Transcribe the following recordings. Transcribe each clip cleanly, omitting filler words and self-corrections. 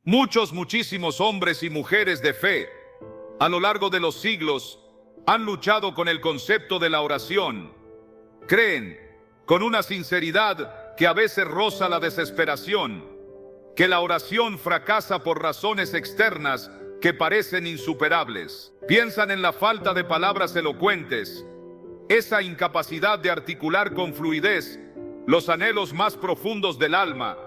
Muchísimos hombres y mujeres de fe a lo largo de los siglos han luchado con el concepto de la oración. Creen, con una sinceridad que a veces roza la desesperación, que la oración fracasa por razones externas que parecen insuperables. Piensan en la falta de palabras elocuentes, esa incapacidad de articular con fluidez los anhelos más profundos del alma,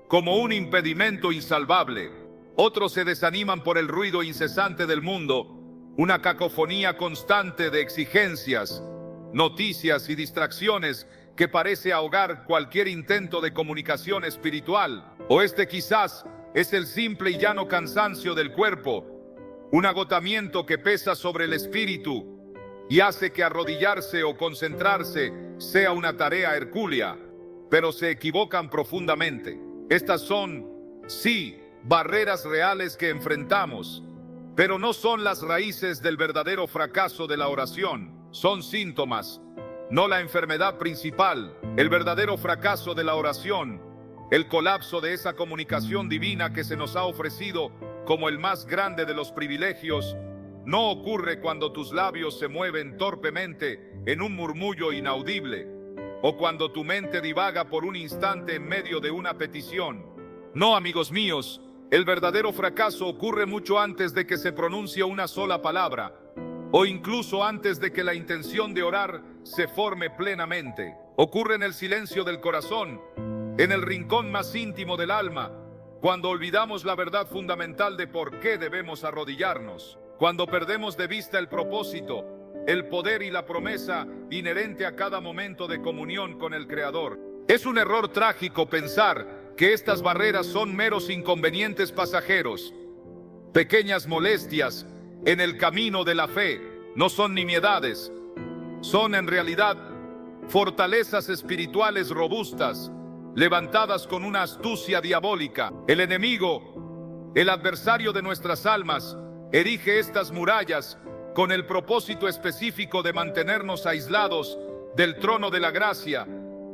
como un impedimento insalvable. Otros se desaniman por el ruido incesante del mundo, una cacofonía constante de exigencias, noticias y distracciones que parece ahogar cualquier intento de comunicación espiritual. O este quizás es el simple y llano cansancio del cuerpo, un agotamiento que pesa sobre el espíritu y hace que arrodillarse o concentrarse sea una tarea hercúlea, pero se equivocan profundamente. Estas son, sí, barreras reales que enfrentamos, pero no son las raíces del verdadero fracaso de la oración. Son síntomas, no la enfermedad principal. El verdadero fracaso de la oración, el colapso de esa comunicación divina que se nos ha ofrecido como el más grande de los privilegios, no ocurre cuando tus labios se mueven torpemente en un murmullo inaudible, o cuando tu mente divaga por un instante en medio de una petición. No, amigos míos, el verdadero fracaso ocurre mucho antes de que se pronuncie una sola palabra, o incluso antes de que la intención de orar se forme plenamente. Ocurre en el silencio del corazón, en el rincón más íntimo del alma, cuando olvidamos la verdad fundamental de por qué debemos arrodillarnos, cuando perdemos de vista el propósito, el poder y la promesa inherente a cada momento de comunión con el Creador. Es un error trágico pensar que estas barreras son meros inconvenientes pasajeros, pequeñas molestias en el camino de la fe. No son nimiedades, son en realidad fortalezas espirituales robustas, levantadas con una astucia diabólica. El enemigo, el adversario de nuestras almas, erige estas murallas con el propósito específico de mantenernos aislados del trono de la gracia,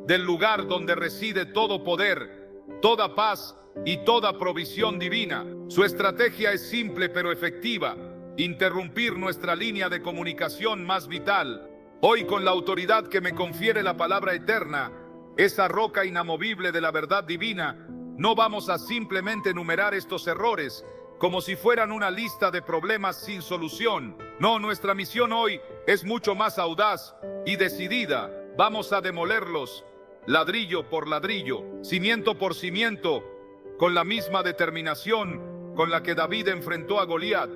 del lugar donde reside todo poder, toda paz y toda provisión divina. Su estrategia es simple pero efectiva: interrumpir nuestra línea de comunicación más vital. Hoy, con la autoridad que me confiere la palabra eterna, esa roca inamovible de la verdad divina, no vamos a simplemente enumerar estos errores como si fueran una lista de problemas sin solución. No, nuestra misión hoy es mucho más audaz y decidida. Vamos a demolerlos ladrillo por ladrillo, cimiento por cimiento, con la misma determinación con la que David enfrentó a Goliat,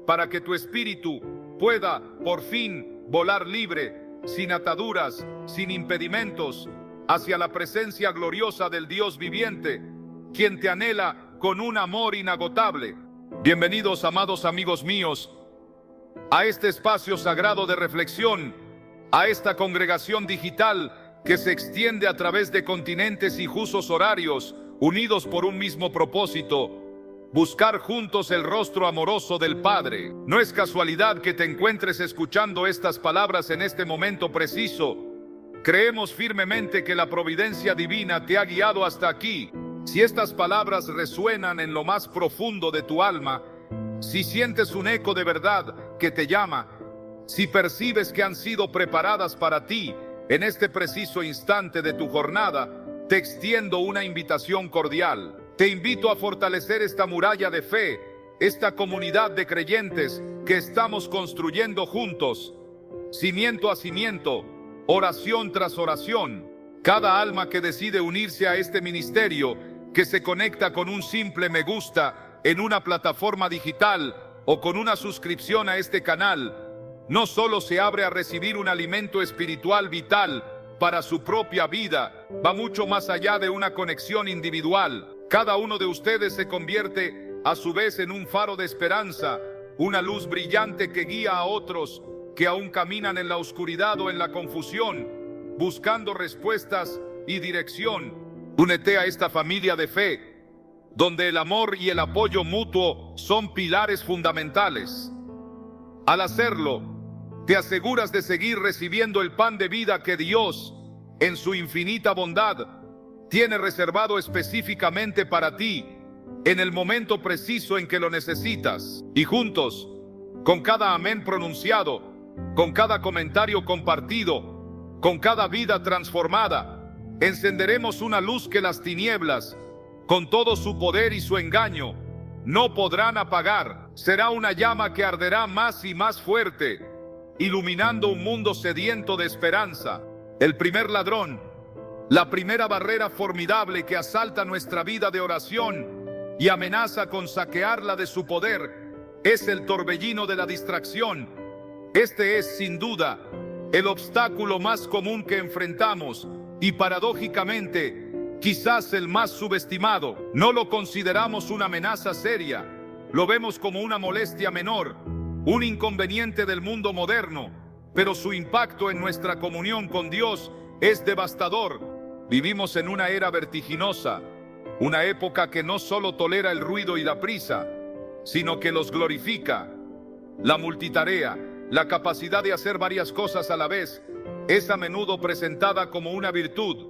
para que tu espíritu pueda por fin volar libre, sin ataduras, sin impedimentos, hacia la presencia gloriosa del Dios viviente, quien te anhela con un amor inagotable. Bienvenidos, amados amigos míos, a este espacio sagrado de reflexión, a esta congregación digital que se extiende a través de continentes y husos horarios, unidos por un mismo propósito: buscar juntos el rostro amoroso del Padre. No es casualidad que te encuentres escuchando estas palabras en este momento preciso. Creemos firmemente que la providencia divina te ha guiado hasta aquí. Si estas palabras resuenan en lo más profundo de tu alma, si sientes un eco de verdad que te llama, si percibes que han sido preparadas para ti en este preciso instante de tu jornada, te extiendo una invitación cordial. Te invito a fortalecer esta muralla de fe, esta comunidad de creyentes que estamos construyendo juntos, cimiento a cimiento, oración tras oración. Cada alma que decide unirse a este ministerio, que se conecta con un simple me gusta en una plataforma digital o con una suscripción a este canal, no solo se abre a recibir un alimento espiritual vital para su propia vida, va mucho más allá de una conexión individual. Cada uno de ustedes se convierte a su vez en un faro de esperanza, una luz brillante que guía a otros que aún caminan en la oscuridad o en la confusión, buscando respuestas y dirección. Únete a esta familia de fe, donde el amor y el apoyo mutuo son pilares fundamentales. Al hacerlo, te aseguras de seguir recibiendo el pan de vida que Dios, en su infinita bondad, tiene reservado específicamente para ti en el momento preciso en que lo necesitas. Y juntos, con cada amén pronunciado, con cada comentario compartido, con cada vida transformada, encenderemos una luz que las tinieblas, con todo su poder y su engaño, no podrán apagar. Será una llama que arderá más y más fuerte, iluminando un mundo sediento de esperanza. El primer ladrón, la primera barrera formidable que asalta nuestra vida de oración y amenaza con saquearla de su poder, es el torbellino de la distracción. Este es, sin duda, el obstáculo más común que enfrentamos y, paradójicamente, quizás el más subestimado. No lo consideramos una amenaza seria, lo vemos como una molestia menor, un inconveniente del mundo moderno, pero su impacto en nuestra comunión con Dios es devastador. Vivimos en una era vertiginosa, una época que no solo tolera el ruido y la prisa, sino que los glorifica. La multitarea, la capacidad de hacer varias cosas a la vez, es a menudo presentada como una virtud,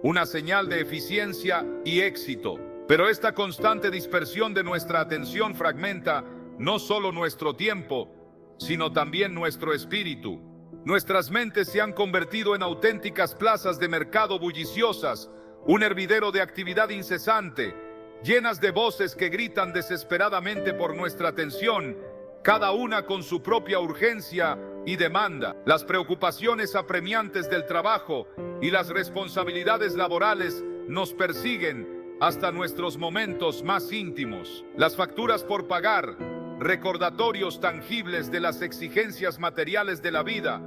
una señal de eficiencia y éxito. Pero esta constante dispersión de nuestra atención fragmenta no solo nuestro tiempo, sino también nuestro espíritu. Nuestras mentes se han convertido en auténticas plazas de mercado bulliciosas, un hervidero de actividad incesante, llenas de voces que gritan desesperadamente por nuestra atención, cada una con su propia urgencia y demanda. Las preocupaciones apremiantes del trabajo y las responsabilidades laborales nos persiguen hasta nuestros momentos más íntimos. Las facturas por pagar, recordatorios tangibles de las exigencias materiales de la vida,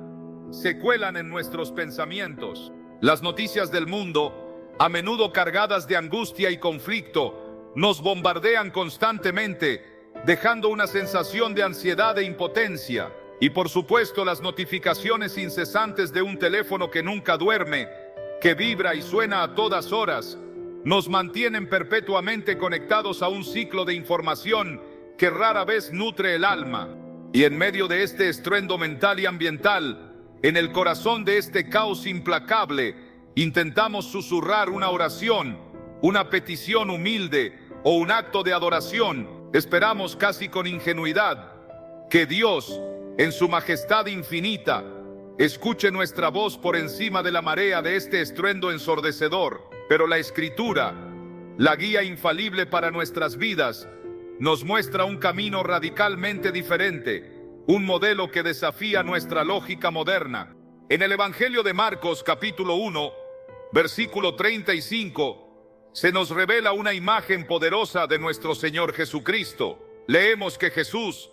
se cuelan en nuestros pensamientos. Las noticias del mundo, a menudo cargadas de angustia y conflicto, nos bombardean constantemente, dejando una sensación de ansiedad e impotencia. Y por supuesto, las notificaciones incesantes de un teléfono que nunca duerme, que vibra y suena a todas horas, nos mantienen perpetuamente conectados a un ciclo de información que rara vez nutre el alma. Y en medio de este estruendo mental y ambiental, en el corazón de este caos implacable, intentamos susurrar una oración, una petición humilde o un acto de adoración. Esperamos casi con ingenuidad que Dios, en su majestad infinita, escuche nuestra voz por encima de la marea de este estruendo ensordecedor. Pero la Escritura, la guía infalible para nuestras vidas, nos muestra un camino radicalmente diferente, un modelo que desafía nuestra lógica moderna. En el Evangelio de Marcos, capítulo 1, versículo 35, se nos revela una imagen poderosa de nuestro Señor Jesucristo. Leemos que Jesús,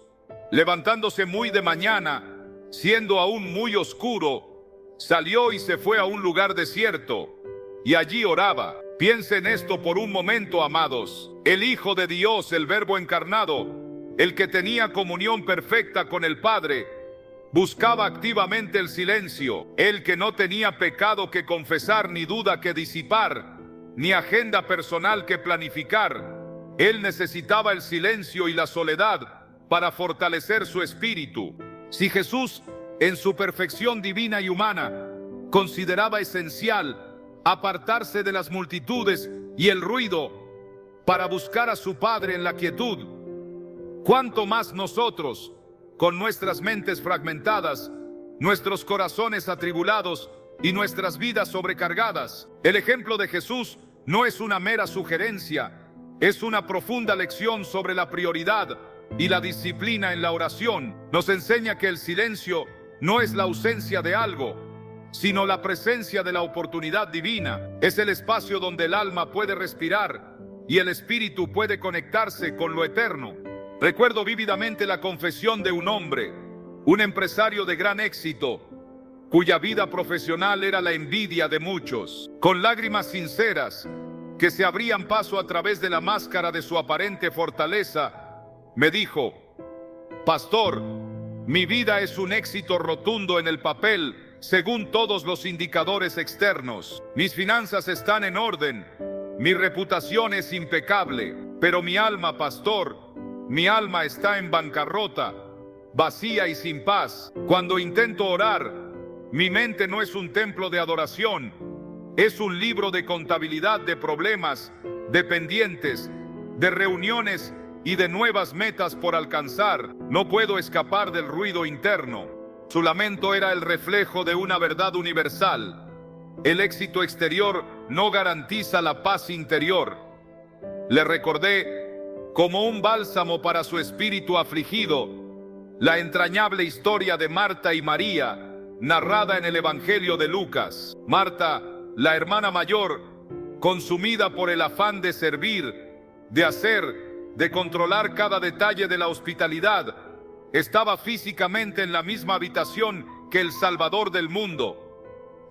levantándose muy de mañana, siendo aún muy oscuro, salió y se fue a un lugar desierto, y allí oraba. Piensen esto por un momento, amados. El Hijo de Dios, el Verbo encarnado, el que tenía comunión perfecta con el Padre, buscaba activamente el silencio. El que no tenía pecado que confesar, ni duda que disipar, ni agenda personal que planificar. Él necesitaba el silencio y la soledad para fortalecer su espíritu. Si Jesús, en su perfección divina y humana, consideraba esencial apartarse de las multitudes y el ruido para buscar a su Padre en la quietud, ¿cuánto más nosotros, con nuestras mentes fragmentadas, nuestros corazones atribulados y nuestras vidas sobrecargadas? El ejemplo de Jesús no es una mera sugerencia, es una profunda lección sobre la prioridad y la disciplina en la oración. Nos enseña que el silencio no es la ausencia de algo, sino la presencia de la oportunidad divina. Es el espacio donde el alma puede respirar y el espíritu puede conectarse con lo eterno. Recuerdo vívidamente la confesión de un hombre, un empresario de gran éxito, cuya vida profesional era la envidia de muchos. Con lágrimas sinceras que se abrían paso a través de la máscara de su aparente fortaleza, me dijo: Pastor, mi vida es un éxito rotundo en el papel, según todos los indicadores externos. Mis finanzas están en orden, mi reputación es impecable, pero mi alma, pastor, mi alma está en bancarrota, vacía y sin paz. Cuando intento orar, mi mente no es un templo de adoración, es un libro de contabilidad de problemas, de pendientes, de reuniones y de nuevas metas por alcanzar. No puedo escapar del ruido interno. Su lamento era el reflejo de una verdad universal. El éxito exterior no garantiza la paz interior. Le recordé, como un bálsamo para su espíritu afligido, la entrañable historia de Marta y María, narrada en el Evangelio de Lucas. Marta, la hermana mayor, consumida por el afán de servir, de hacer, de controlar cada detalle de la hospitalidad, estaba físicamente en la misma habitación que el Salvador del mundo.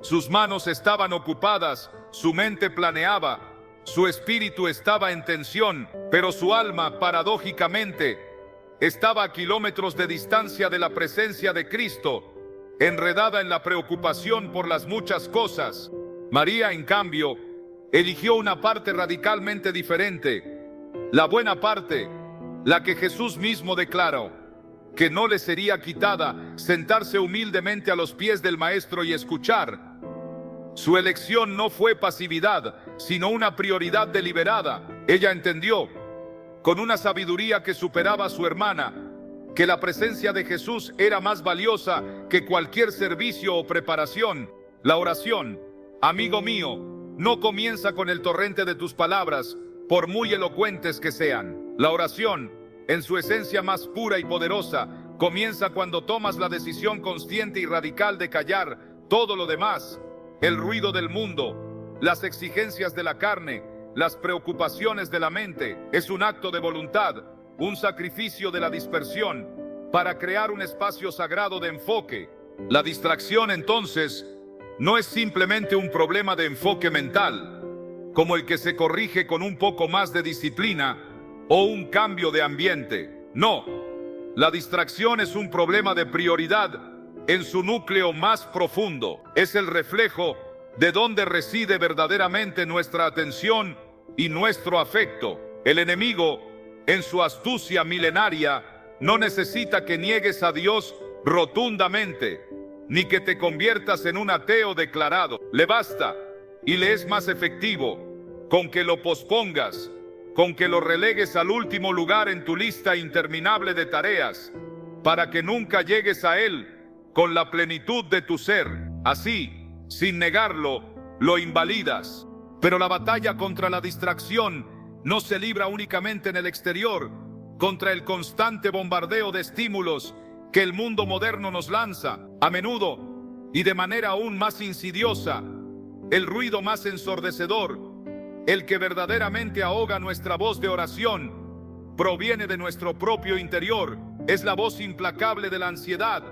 Sus manos estaban ocupadas, su mente planeaba, su espíritu estaba en tensión, pero su alma, paradójicamente, estaba a kilómetros de distancia de la presencia de Cristo, enredada en la preocupación por las muchas cosas. María, en cambio, eligió una parte radicalmente diferente, la buena parte, la que Jesús mismo declaró que no le sería quitada: sentarse humildemente a los pies del Maestro y escuchar. Su elección no fue pasividad, sino una prioridad deliberada. Ella entendió, con una sabiduría que superaba a su hermana, que la presencia de Jesús era más valiosa que cualquier servicio o preparación. La oración, amigo mío, no comienza con el torrente de tus palabras, por muy elocuentes que sean. La oración, en su esencia más pura y poderosa, comienza cuando tomas la decisión consciente y radical de callar todo lo demás: el ruido del mundo, las exigencias de la carne, las preocupaciones de la mente. Es un acto de voluntad, un sacrificio de la dispersión, para crear un espacio sagrado de enfoque. La distracción, entonces, no es simplemente un problema de enfoque mental, como el que se corrige con un poco más de disciplina o un cambio de ambiente. No, la distracción es un problema de prioridad en su núcleo más profundo. Es el reflejo de donde reside verdaderamente nuestra atención y nuestro afecto. El enemigo, en su astucia milenaria, no necesita que niegues a Dios rotundamente, ni que te conviertas en un ateo declarado. Le basta, y le es más efectivo, con que lo pospongas, con que lo relegues al último lugar en tu lista interminable de tareas, para que nunca llegues a Él con la plenitud de tu ser. Así, sin negarlo, lo invalidas. Pero la batalla contra la distracción no se libra únicamente en el exterior, contra el constante bombardeo de estímulos que el mundo moderno nos lanza. A menudo, y de manera aún más insidiosa, el ruido más ensordecedor, el que verdaderamente ahoga nuestra voz de oración, proviene de nuestro propio interior. Es la voz implacable de la ansiedad,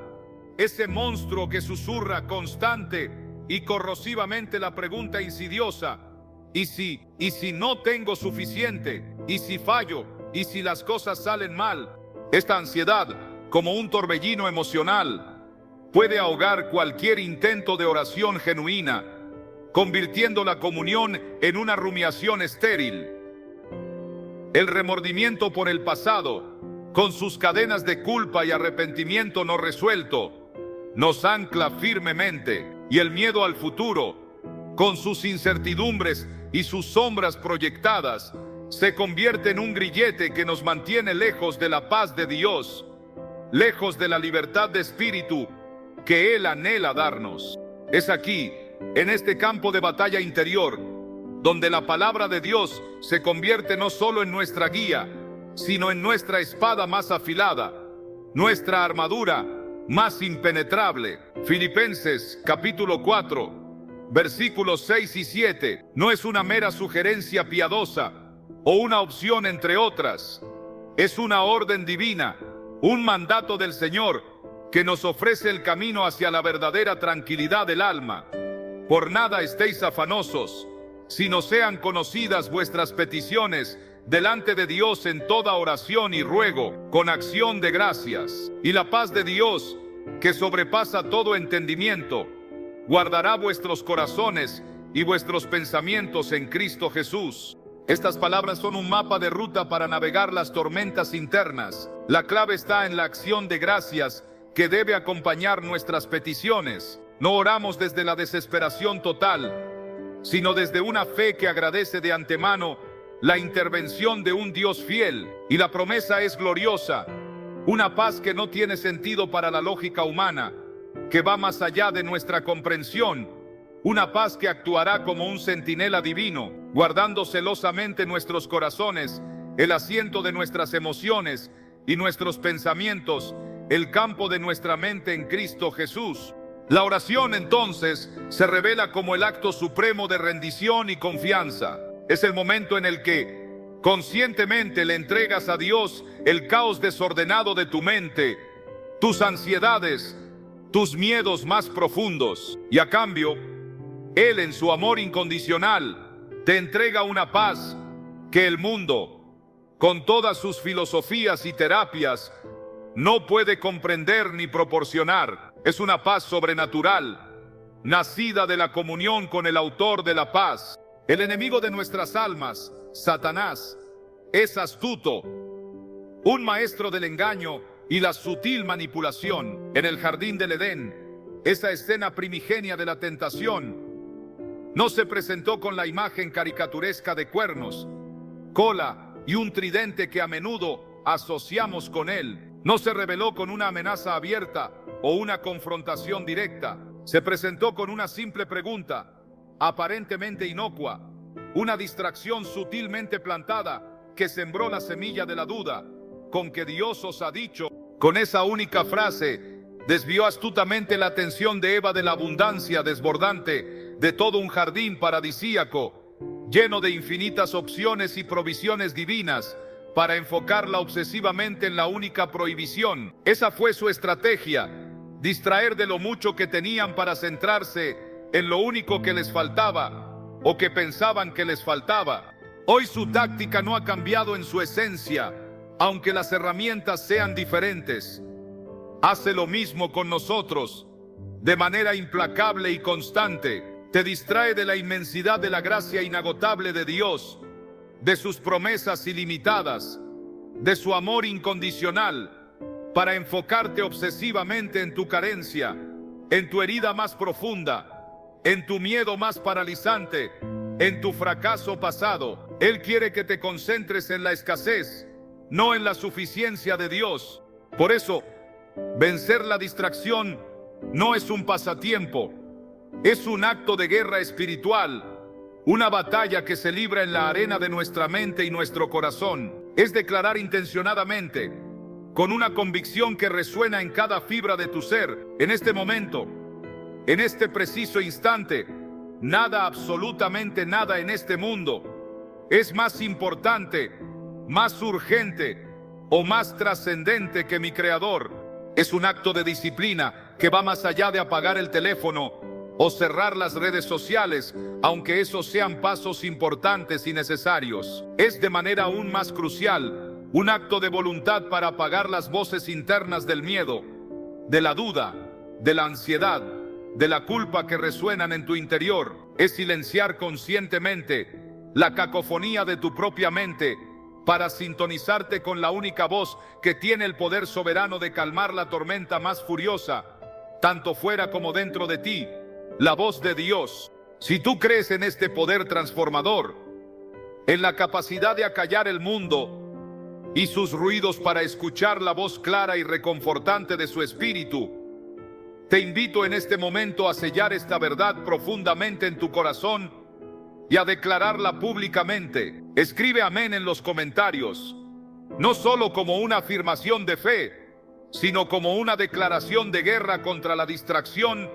ese monstruo que susurra constante y corrosivamente la pregunta insidiosa: ¿y si no tengo suficiente? ¿Y si fallo? ¿Y si las cosas salen mal? Esta ansiedad, como un torbellino emocional, puede ahogar cualquier intento de oración genuina, convirtiendo la comunión en una rumiación estéril. El remordimiento por el pasado, con sus cadenas de culpa y arrepentimiento no resuelto, nos ancla firmemente, y el miedo al futuro, con sus incertidumbres y sus sombras proyectadas, se convierte en un grillete que nos mantiene lejos de la paz de Dios, lejos de la libertad de espíritu que Él anhela darnos. Es aquí, en este campo de batalla interior, donde la palabra de Dios se convierte no solo en nuestra guía, sino en nuestra espada más afilada, nuestra armadura más impenetrable. Filipenses capítulo 4, versículos 6 y 7, no es una mera sugerencia piadosa o una opción entre otras. Es una orden divina, un mandato del Señor que nos ofrece el camino hacia la verdadera tranquilidad del alma. Por nada estéis afanosos, sino sean conocidas vuestras peticiones delante de Dios en toda oración y ruego, con acción de gracias. Y la paz de Dios, que sobrepasa todo entendimiento, guardará vuestros corazones y vuestros pensamientos en Cristo Jesús. Estas palabras son un mapa de ruta para navegar las tormentas internas. La clave está en la acción de gracias que debe acompañar nuestras peticiones. No oramos desde la desesperación total, sino desde una fe que agradece de antemano la intervención de un Dios fiel, y la promesa es gloriosa, una paz que no tiene sentido para la lógica humana, que va más allá de nuestra comprensión, una paz que actuará como un centinela divino, guardando celosamente nuestros corazones, el asiento de nuestras emociones y nuestros pensamientos, el campo de nuestra mente en Cristo Jesús. La oración entonces se revela como el acto supremo de rendición y confianza. Es el momento en el que conscientemente le entregas a Dios el caos desordenado de tu mente, tus ansiedades, tus miedos más profundos, y a cambio, Él en su amor incondicional te entrega una paz que el mundo, con todas sus filosofías y terapias, no puede comprender ni proporcionar. Es una paz sobrenatural, nacida de la comunión con el autor de la paz. El enemigo de nuestras almas, Satanás, es astuto, un maestro del engaño y la sutil manipulación. En el jardín del Edén, esa escena primigenia de la tentación no se presentó con la imagen caricaturesca de cuernos, cola y un tridente que a menudo asociamos con él. No se reveló con una amenaza abierta o una confrontación directa. Se presentó con una simple pregunta, aparentemente inocua, una distracción sutilmente plantada que sembró la semilla de la duda. Con que Dios os ha dicho, con esa única frase, desvió astutamente la atención de Eva de la abundancia desbordante de todo un jardín paradisíaco, lleno de infinitas opciones y provisiones divinas, para enfocarla obsesivamente en la única prohibición. Esa fue su estrategia, distraer de lo mucho que tenían para centrarse en lo único que les faltaba, o que pensaban que les faltaba. Hoy su táctica no ha cambiado en su esencia, aunque las herramientas sean diferentes. Hace lo mismo con nosotros, de manera implacable y constante. Te distrae de la inmensidad de la gracia inagotable de Dios, de sus promesas ilimitadas, de su amor incondicional, para enfocarte obsesivamente en tu carencia, en tu herida más profunda, en tu miedo más paralizante, en tu fracaso pasado. Él quiere que te concentres en la escasez, no en la suficiencia de Dios. Por eso, vencer la distracción no es un pasatiempo, es un acto de guerra espiritual, una batalla que se libra en la arena de nuestra mente y nuestro corazón. Es declarar intencionadamente, con una convicción que resuena en cada fibra de tu ser, en este momento, en este preciso instante, nada, absolutamente nada en este mundo es más importante, más urgente o más trascendente que mi Creador. Es un acto de disciplina que va más allá de apagar el teléfono o cerrar las redes sociales, aunque esos sean pasos importantes y necesarios. Es de manera aún más crucial un acto de voluntad para apagar las voces internas del miedo, de la duda, de la ansiedad, de la culpa que resuenan en tu interior. Es silenciar conscientemente la cacofonía de tu propia mente para sintonizarte con la única voz que tiene el poder soberano de calmar la tormenta más furiosa, tanto fuera como dentro de ti, la voz de Dios. Si tú crees en este poder transformador, en la capacidad de acallar el mundo y sus ruidos para escuchar la voz clara y reconfortante de su espíritu, te invito en este momento a sellar esta verdad profundamente en tu corazón y a declararla públicamente. Escribe amén en los comentarios, no solo como una afirmación de fe, sino como una declaración de guerra contra la distracción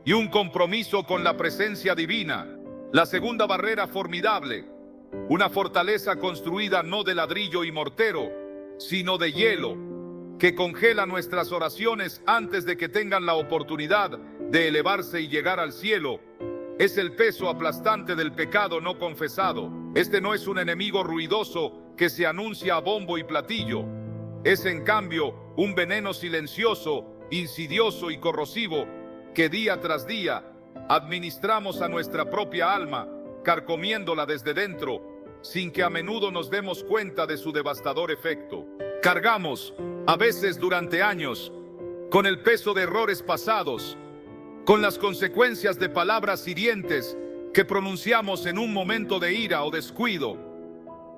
y un compromiso con la presencia divina. La segunda barrera formidable, una fortaleza construida no de ladrillo y mortero, sino de hielo, que congela nuestras oraciones antes de que tengan la oportunidad de elevarse y llegar al cielo, es el peso aplastante del pecado no confesado. Este no es un enemigo ruidoso que se anuncia a bombo y platillo. Es en cambio un veneno silencioso, insidioso y corrosivo que día tras día administramos a nuestra propia alma, carcomiéndola desde dentro, sin que a menudo nos demos cuenta de su devastador efecto. Cargamos, a veces durante años, con el peso de errores pasados, con las consecuencias de palabras hirientes que pronunciamos en un momento de ira o descuido.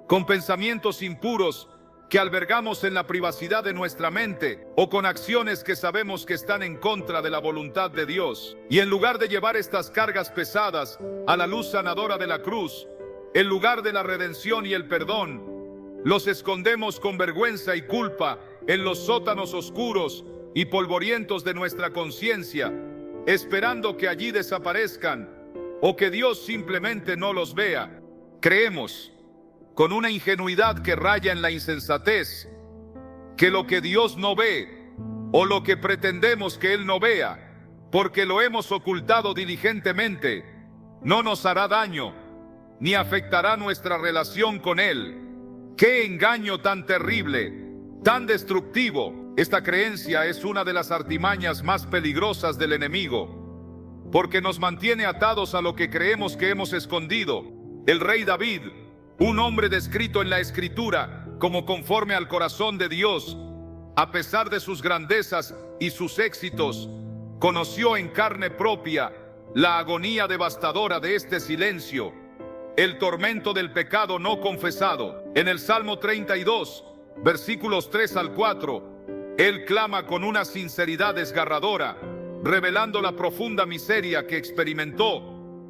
con pensamientos impuros que albergamos en la privacidad de nuestra mente, o con acciones que sabemos que están en contra de la voluntad de Dios. Y en lugar de llevar estas cargas pesadas a la luz sanadora de la cruz, en lugar de la redención y el perdón, los escondemos con vergüenza y culpa en los sótanos oscuros y polvorientos de nuestra conciencia, esperando que allí desaparezcan o que Dios simplemente no los vea. Creemos, con una ingenuidad que raya en la insensatez, que lo que Dios no ve, o lo que pretendemos que Él no vea, porque lo hemos ocultado diligentemente, no nos hará daño, ni afectará nuestra relación con Él. ¡Qué engaño tan terrible, tan destructivo! Esta creencia es una de las artimañas más peligrosas del enemigo, porque nos mantiene atados a lo que creemos que hemos escondido. El rey David, un hombre descrito en la Escritura como conforme al corazón de Dios, a pesar de sus grandezas y sus éxitos, conoció en carne propia la agonía devastadora de este silencio, el tormento del pecado no confesado. En el Salmo 32, versículos 3 al 4, él clama con una sinceridad desgarradora, revelando la profunda miseria que experimentó.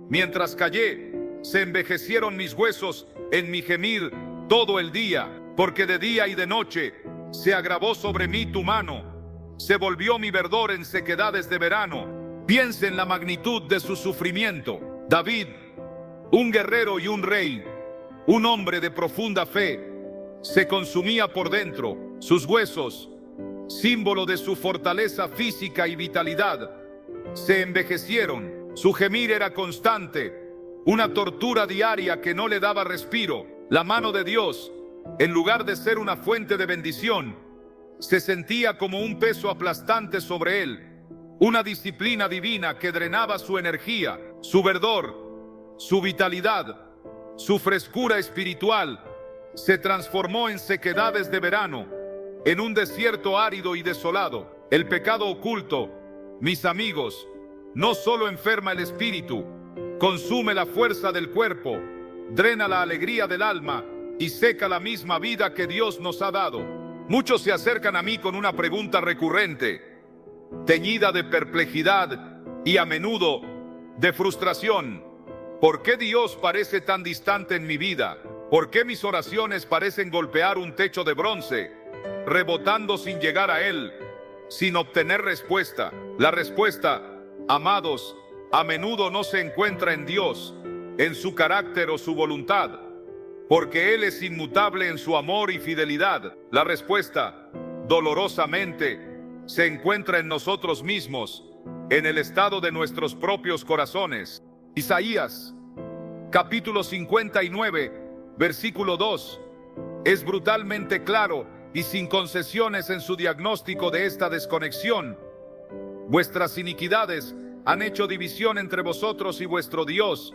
Mientras callé, se envejecieron mis huesos en mi gemir todo el día, porque de día y de noche se agravó sobre mí tu mano, se volvió mi verdor en sequedades de verano. Piense en la magnitud de su sufrimiento. David, un guerrero y un rey, un hombre de profunda fe, se consumía por dentro. Sus huesos, símbolo de su fortaleza física y vitalidad, se envejecieron. Su gemir era constante, una tortura diaria que no le daba respiro. La mano de Dios, en lugar de ser una fuente de bendición, se sentía como un peso aplastante sobre él, una disciplina divina que drenaba su energía, su verdor, su vitalidad, su frescura espiritual. Se transformó en sequedades de verano, en un desierto árido y desolado. El pecado oculto, mis amigos, no solo enferma el espíritu, consume la fuerza del cuerpo, drena la alegría del alma y seca la misma vida que Dios nos ha dado. Muchos se acercan a mí con una pregunta recurrente, teñida de perplejidad y a menudo de frustración. ¿Por qué Dios parece tan distante en mi vida? ¿Por qué mis oraciones parecen golpear un techo de bronce, rebotando sin llegar a Él, sin obtener respuesta? La respuesta, amados, a menudo no se encuentra en Dios, en su carácter o su voluntad, porque Él es inmutable en su amor y fidelidad. La respuesta, dolorosamente, se encuentra en nosotros mismos, en el estado de nuestros propios corazones. Isaías, capítulo 59, versículo 2, es brutalmente claro y sin concesiones en su diagnóstico de esta desconexión. Vuestras iniquidades han hecho división entre vosotros y vuestro Dios,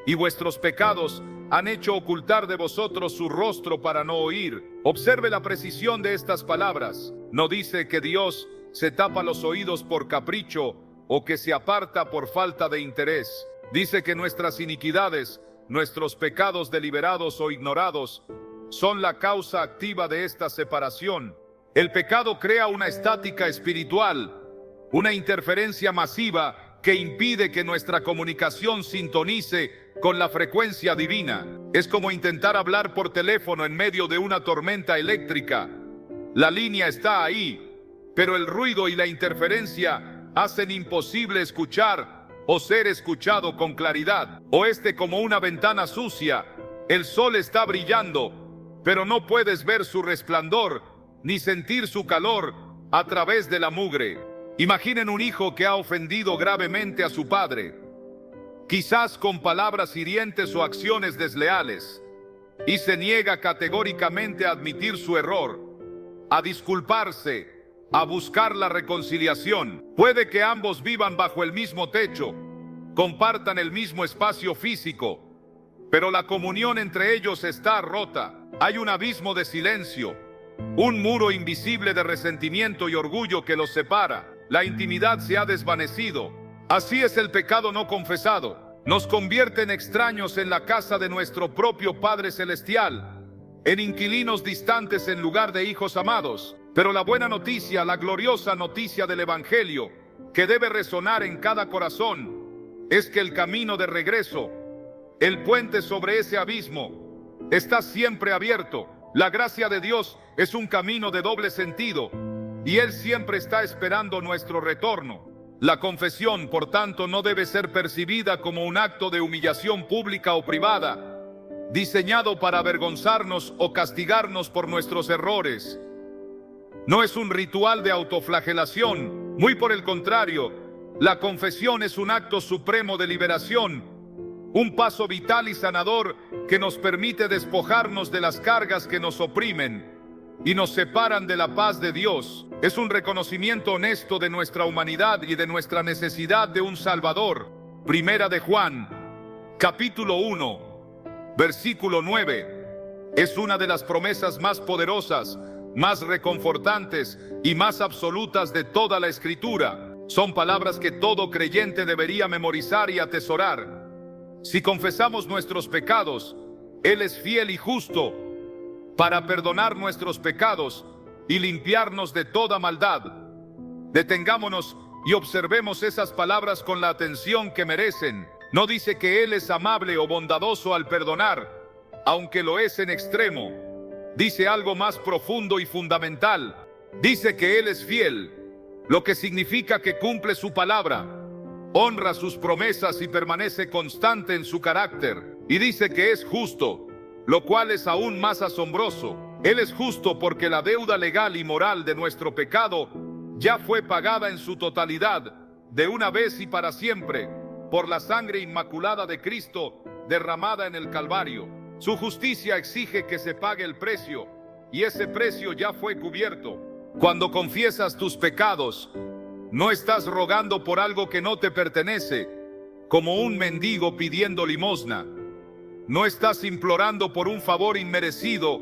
y vuestros pecados han hecho ocultar de vosotros su rostro para no oír. Observe la precisión de estas palabras. No dice que Dios se tapa los oídos por capricho o que se aparta por falta de interés. Dice que nuestras iniquidades, nuestros pecados deliberados o ignorados, son la causa activa de esta separación. El pecado crea una estática espiritual, una interferencia masiva que impide que nuestra comunicación sintonice con la frecuencia divina. Es como intentar hablar por teléfono en medio de una tormenta eléctrica. La línea está ahí, pero el ruido y la interferencia hacen imposible escuchar o ser escuchado con claridad. Oeste como una ventana sucia. El sol está brillando, pero no puedes ver su resplandor ni sentir su calor a través de la mugre. Imaginen un hijo que ha ofendido gravemente a su padre, quizás con palabras hirientes o acciones desleales, y se niega categóricamente a admitir su error, a disculparse, a buscar la reconciliación. Puede que ambos vivan bajo el mismo techo, compartan el mismo espacio físico, pero la comunión entre ellos está rota. Hay un abismo de silencio, un muro invisible de resentimiento y orgullo que los separa. La intimidad se ha desvanecido. Así es el pecado no confesado. Nos convierte en extraños en la casa de nuestro propio Padre Celestial, en inquilinos distantes en lugar de hijos amados. Pero la buena noticia, la gloriosa noticia del Evangelio, que debe resonar en cada corazón, es que el camino de regreso, el puente sobre ese abismo, está siempre abierto. La gracia de Dios es un camino de doble sentido, y Él siempre está esperando nuestro retorno. La confesión, por tanto, no debe ser percibida como un acto de humillación pública o privada, diseñado para avergonzarnos o castigarnos por nuestros errores. No es un ritual de autoflagelación, muy por el contrario, la confesión es un acto supremo de liberación, un paso vital y sanador que nos permite despojarnos de las cargas que nos oprimen y nos separan de la paz de Dios. Es un reconocimiento honesto de nuestra humanidad y de nuestra necesidad de un Salvador. Primera de Juan, capítulo 1, versículo 9, es una de las promesas más poderosas, más reconfortantes y más absolutas de toda la Escritura. Son palabras que todo creyente debería memorizar y atesorar. Si confesamos nuestros pecados, Él es fiel y justo para perdonar nuestros pecados y limpiarnos de toda maldad. Detengámonos y observemos esas palabras con la atención que merecen. No dice que Él es amable o bondadoso al perdonar, aunque lo es en extremo. Dice algo más profundo y fundamental. Dice que Él es fiel, lo que significa que cumple su palabra, honra sus promesas y permanece constante en su carácter. Y dice que es justo, lo cual es aún más asombroso. Él es justo porque la deuda legal y moral de nuestro pecado ya fue pagada en su totalidad, de una vez y para siempre, por la sangre inmaculada de Cristo derramada en el Calvario. Su justicia exige que se pague el precio, y ese precio ya fue cubierto. Cuando confiesas tus pecados, no estás rogando por algo que no te pertenece, como un mendigo pidiendo limosna. No estás implorando por un favor inmerecido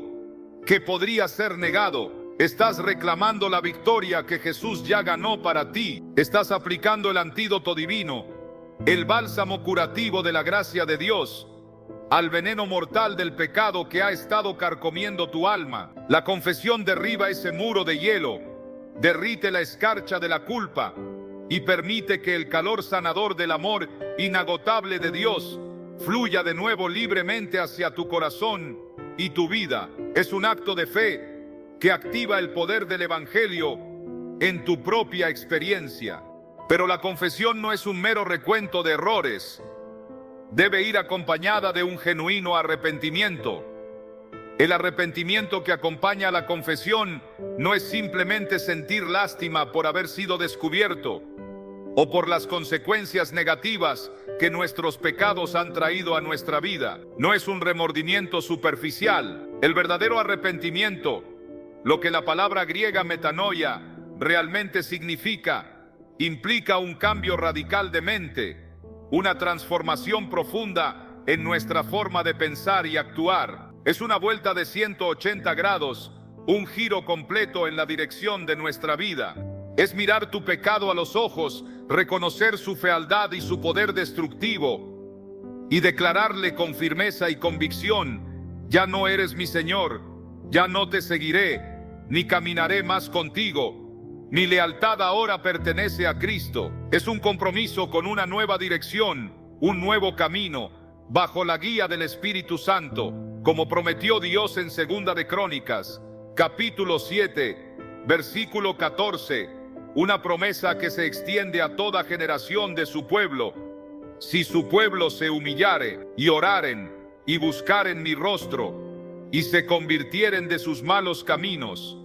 que podría ser negado. Estás reclamando la victoria que Jesús ya ganó para ti. Estás aplicando el antídoto divino, el bálsamo curativo de la gracia de Dios, al veneno mortal del pecado que ha estado carcomiendo tu alma. La confesión derriba ese muro de hielo, derrite la escarcha de la culpa y permite que el calor sanador del amor inagotable de Dios fluya de nuevo libremente hacia tu corazón y tu vida. Es un acto de fe que activa el poder del Evangelio en tu propia experiencia. Pero la confesión no es un mero recuento de errores. Debe ir acompañada de un genuino arrepentimiento. El arrepentimiento que acompaña a la confesión no es simplemente sentir lástima por haber sido descubierto o por las consecuencias negativas que nuestros pecados han traído a nuestra vida. No es un remordimiento superficial. El verdadero arrepentimiento, lo que la palabra griega metanoia realmente significa, implica un cambio radical de mente, una transformación profunda en nuestra forma de pensar y actuar. Es una vuelta de 180 grados, un giro completo en la dirección de nuestra vida. Es mirar tu pecado a los ojos, reconocer su fealdad y su poder destructivo, y declararle con firmeza y convicción: ya no eres mi Señor, ya no te seguiré, ni caminaré más contigo. Mi lealtad ahora pertenece a Cristo. Es un compromiso con una nueva dirección, un nuevo camino, bajo la guía del Espíritu Santo, como prometió Dios en Segunda de Crónicas, capítulo 7, versículo 14, una promesa que se extiende a toda generación de su pueblo. Si su pueblo se humillare, y oraren, y buscaren mi rostro, y se convirtieren de sus malos caminos,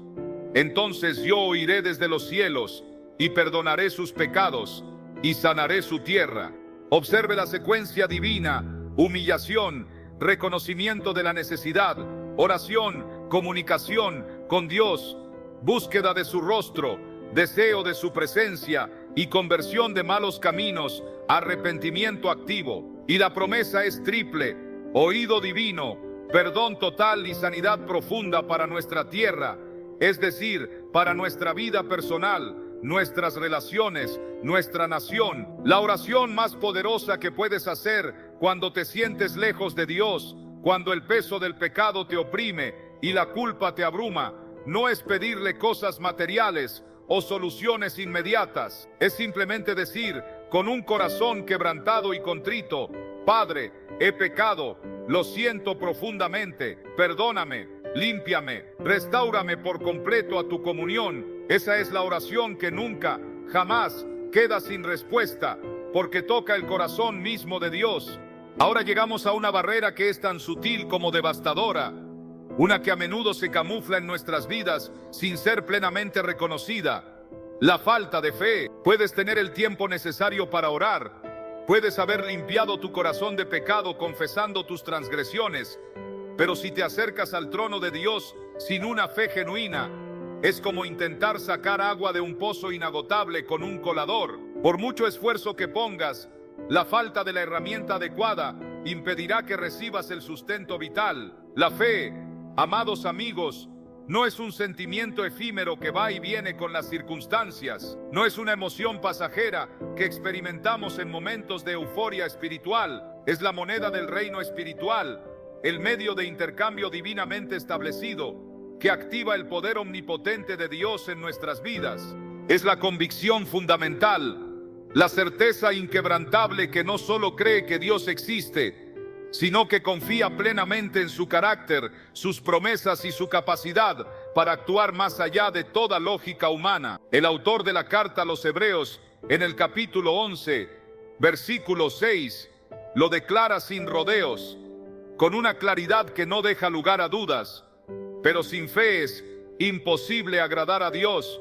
entonces yo oiré desde los cielos, y perdonaré sus pecados, y sanaré su tierra. Observe la secuencia divina: humillación, reconocimiento de la necesidad, oración, comunicación con Dios, búsqueda de su rostro, deseo de su presencia y conversión de malos caminos, arrepentimiento activo. Y la promesa es triple: oído divino, perdón total y sanidad profunda para nuestra tierra, es decir, para nuestra vida personal, nuestras relaciones, nuestra nación. La oración más poderosa que puedes hacer cuando te sientes lejos de Dios cuando el peso del pecado te oprime y la culpa te abruma, no es pedirle cosas materiales o soluciones inmediatas. Es simplemente decir, con un corazón quebrantado y contrito: Padre, he pecado, lo siento profundamente, perdóname, límpiame, restáurame por completo a tu comunión. Esa es la oración que nunca, jamás queda sin respuesta, porque toca el corazón mismo de Dios. Ahora llegamos a una barrera que es tan sutil como devastadora, una que a menudo se camufla en nuestras vidas sin ser plenamente reconocida: la falta de fe. Puedes tener el tiempo necesario para orar, puedes haber limpiado tu corazón de pecado confesando tus transgresiones, pero si te acercas al trono de Dios sin una fe genuina, es como intentar sacar agua de un pozo inagotable con un colador. Por mucho esfuerzo que pongas, la falta de la herramienta adecuada impedirá que recibas el sustento vital. La fe, amados amigos, no es un sentimiento efímero que va y viene con las circunstancias. No es una emoción pasajera que experimentamos en momentos de euforia espiritual. Es la moneda del reino espiritual, el medio de intercambio divinamente establecido, que activa el poder omnipotente de Dios en nuestras vidas. Es la convicción fundamental, la certeza inquebrantable que no solo cree que Dios existe, sino que confía plenamente en su carácter, sus promesas y su capacidad para actuar más allá de toda lógica humana. El autor de la carta a los Hebreos, en el capítulo 11, versículo 6, lo declara sin rodeos, con una claridad que no deja lugar a dudas: pero sin fe es imposible agradar a Dios,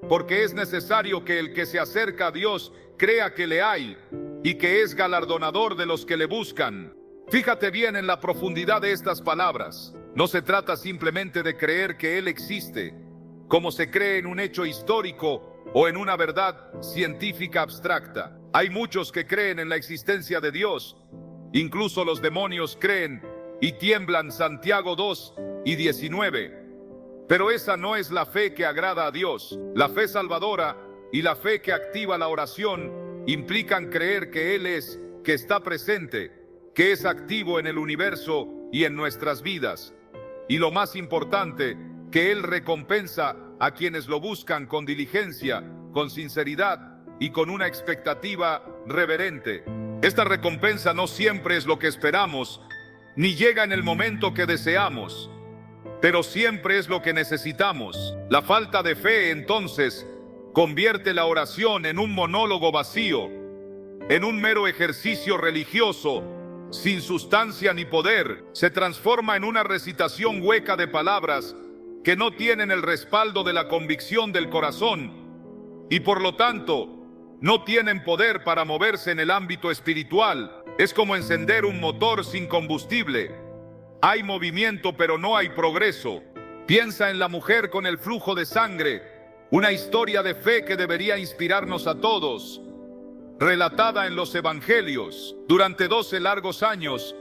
porque es necesario que el que se acerca a Dios crea que le hay y que es galardonador de los que le buscan. Fíjate bien en la profundidad de estas palabras. No se trata simplemente de creer que Él existe, como se cree en un hecho histórico o en una verdad científica abstracta. Hay muchos que creen en la existencia de Dios. Incluso los demonios creen y tiemblan, Santiago 2:19. Pero esa no es la fe que agrada a Dios. La fe salvadora y la fe que activa la oración implican creer que Él es, que está presente, que es activo en el universo y en nuestras vidas. Y lo más importante, que Él recompensa a quienes lo buscan con diligencia, con sinceridad y con una expectativa reverente. Esta recompensa no siempre es lo que esperamos, ni llega en el momento que deseamos, pero siempre es lo que necesitamos. La falta de fe, entonces, convierte la oración en un monólogo vacío, en un mero ejercicio religioso, sin sustancia ni poder. Se transforma en una recitación hueca de palabras que no tienen el respaldo de la convicción del corazón y por lo tanto no tienen poder para moverse en el ámbito espiritual. Es como encender un motor sin combustible. Hay movimiento pero no hay progreso. Piensa en la mujer con el flujo de sangre, una historia de fe que debería inspirarnos a todos, relatada en los evangelios. Durante 12 largos años,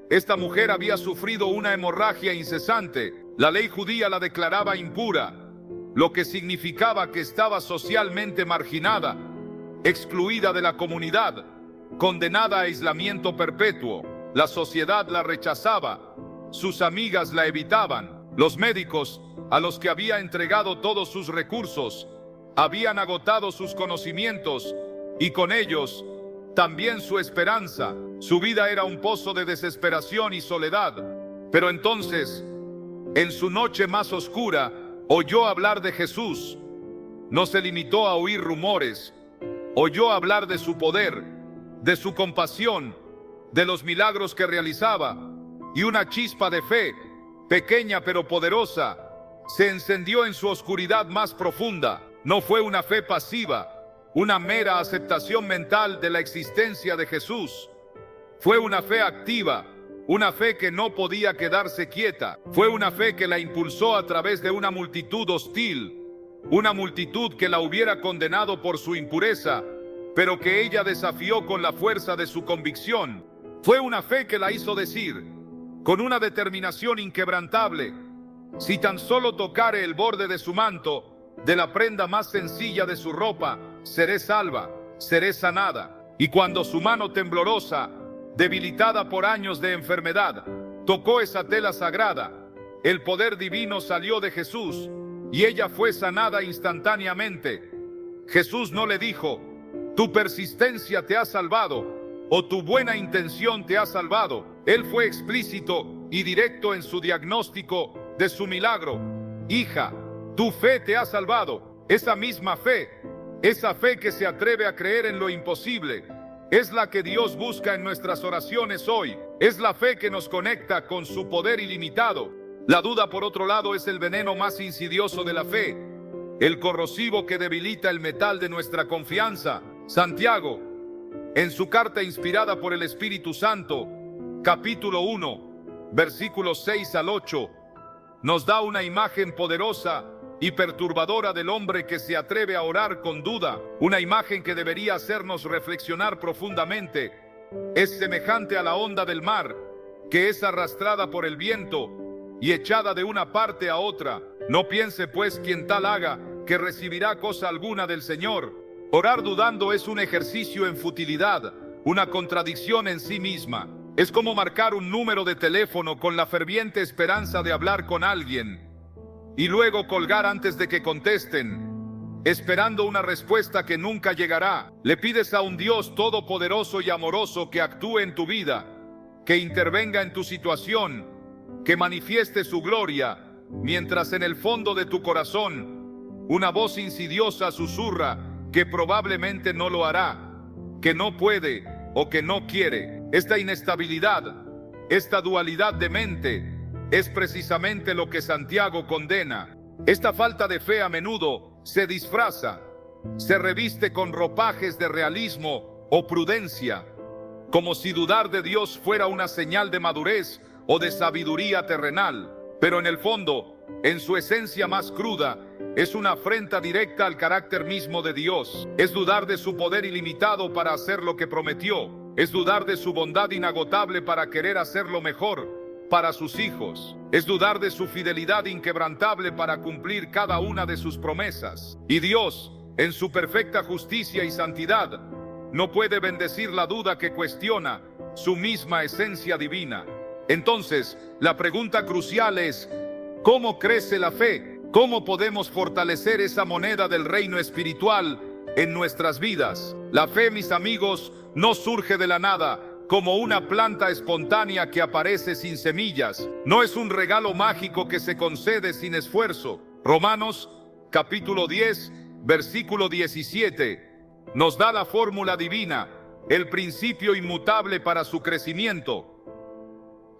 esta mujer había sufrido una hemorragia incesante. La ley judía la declaraba impura, lo que significaba que estaba socialmente marginada, excluida de la comunidad, condenada a aislamiento perpetuo. La sociedad la rechazaba, sus amigas la evitaban. Los médicos, a los que había entregado todos sus recursos, habían agotado sus conocimientos y con ellos también su esperanza. Su vida era un pozo de desesperación y soledad. Pero entonces, en su noche más oscura, oyó hablar de Jesús. No se limitó a oír rumores, oyó hablar de su poder, de su compasión, de los milagros que realizaba, y una chispa de fe, pequeña pero poderosa, se encendió en su oscuridad más profunda. No fue una fe pasiva, una mera aceptación mental de la existencia de Jesús. Fue una fe activa, una fe que no podía quedarse quieta. Fue una fe que la impulsó a través de una multitud hostil, una multitud que la hubiera condenado por su impureza, pero que ella desafió con la fuerza de su convicción. Fue una fe que la hizo decir, con una determinación inquebrantable: si tan solo tocare el borde de su manto, de la prenda más sencilla de su ropa, seré salva, seré sanada. Y cuando su mano temblorosa, debilitada por años de enfermedad, tocó esa tela sagrada, el poder divino salió de Jesús y ella fue sanada instantáneamente. Jesús no le dijo, tu persistencia te ha salvado o tu buena intención te ha salvado. Él fue explícito y directo en su diagnóstico de su milagro. Hija, tu fe te ha salvado. Esa misma fe, esa fe que se atreve a creer en lo imposible, es la que Dios busca en nuestras oraciones hoy. Es la fe que nos conecta con su poder ilimitado. La duda, por otro lado, es el veneno más insidioso de la fe, el corrosivo que debilita el metal de nuestra confianza. Santiago, en su carta inspirada por el Espíritu Santo, capítulo 1, versículos 6 al 8, nos da una imagen poderosa y perturbadora del hombre que se atreve a orar con duda, una imagen que debería hacernos reflexionar profundamente. Es semejante a la onda del mar, que es arrastrada por el viento y echada de una parte a otra. No piense pues quien tal haga, que recibirá cosa alguna del Señor. Orar dudando es un ejercicio en futilidad, una contradicción en sí misma. Es como marcar un número de teléfono con la ferviente esperanza de hablar con alguien y luego colgar antes de que contesten, esperando una respuesta que nunca llegará. Le pides a un Dios todopoderoso y amoroso que actúe en tu vida, que intervenga en tu situación, que manifieste su gloria, mientras en el fondo de tu corazón una voz insidiosa susurra que probablemente no lo hará, que no puede o que no quiere. Esta inestabilidad, esta dualidad de mente, es precisamente lo que Santiago condena. Esta falta de fe a menudo se disfraza, se reviste con ropajes de realismo o prudencia, como si dudar de Dios fuera una señal de madurez o de sabiduría terrenal. Pero en el fondo, en su esencia más cruda, es una afrenta directa al carácter mismo de Dios. Es dudar de su poder ilimitado para hacer lo que prometió. Es dudar de su bondad inagotable para querer hacerlo mejor para sus hijos. Es dudar de su fidelidad inquebrantable para cumplir cada una de sus promesas. Y Dios, en su perfecta justicia y santidad, no puede bendecir la duda que cuestiona su misma esencia divina. Entonces, la pregunta crucial es, ¿cómo crece la fe? ¿Cómo podemos fortalecer esa moneda del reino espiritual en nuestras vidas? La fe, mis amigos, no surge de la nada, como una planta espontánea que aparece sin semillas. No es un regalo mágico que se concede sin esfuerzo. Romanos, capítulo 10, versículo 17, nos da la fórmula divina, el principio inmutable para su crecimiento.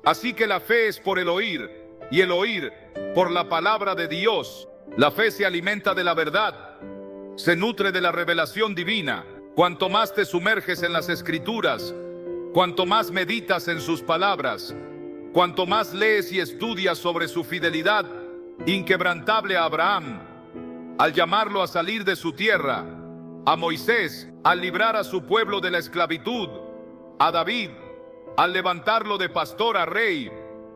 Así que la fe es por el oír, y el oír por la palabra de Dios. La fe se alimenta de la verdad, se nutre de la revelación divina. Cuanto más te sumerges en las Escrituras, cuanto más meditas en sus palabras, cuanto más lees y estudias sobre su fidelidad inquebrantable a Abraham, al llamarlo a salir de su tierra, a Moisés, al librar a su pueblo de la esclavitud, a David, al levantarlo de pastor a rey,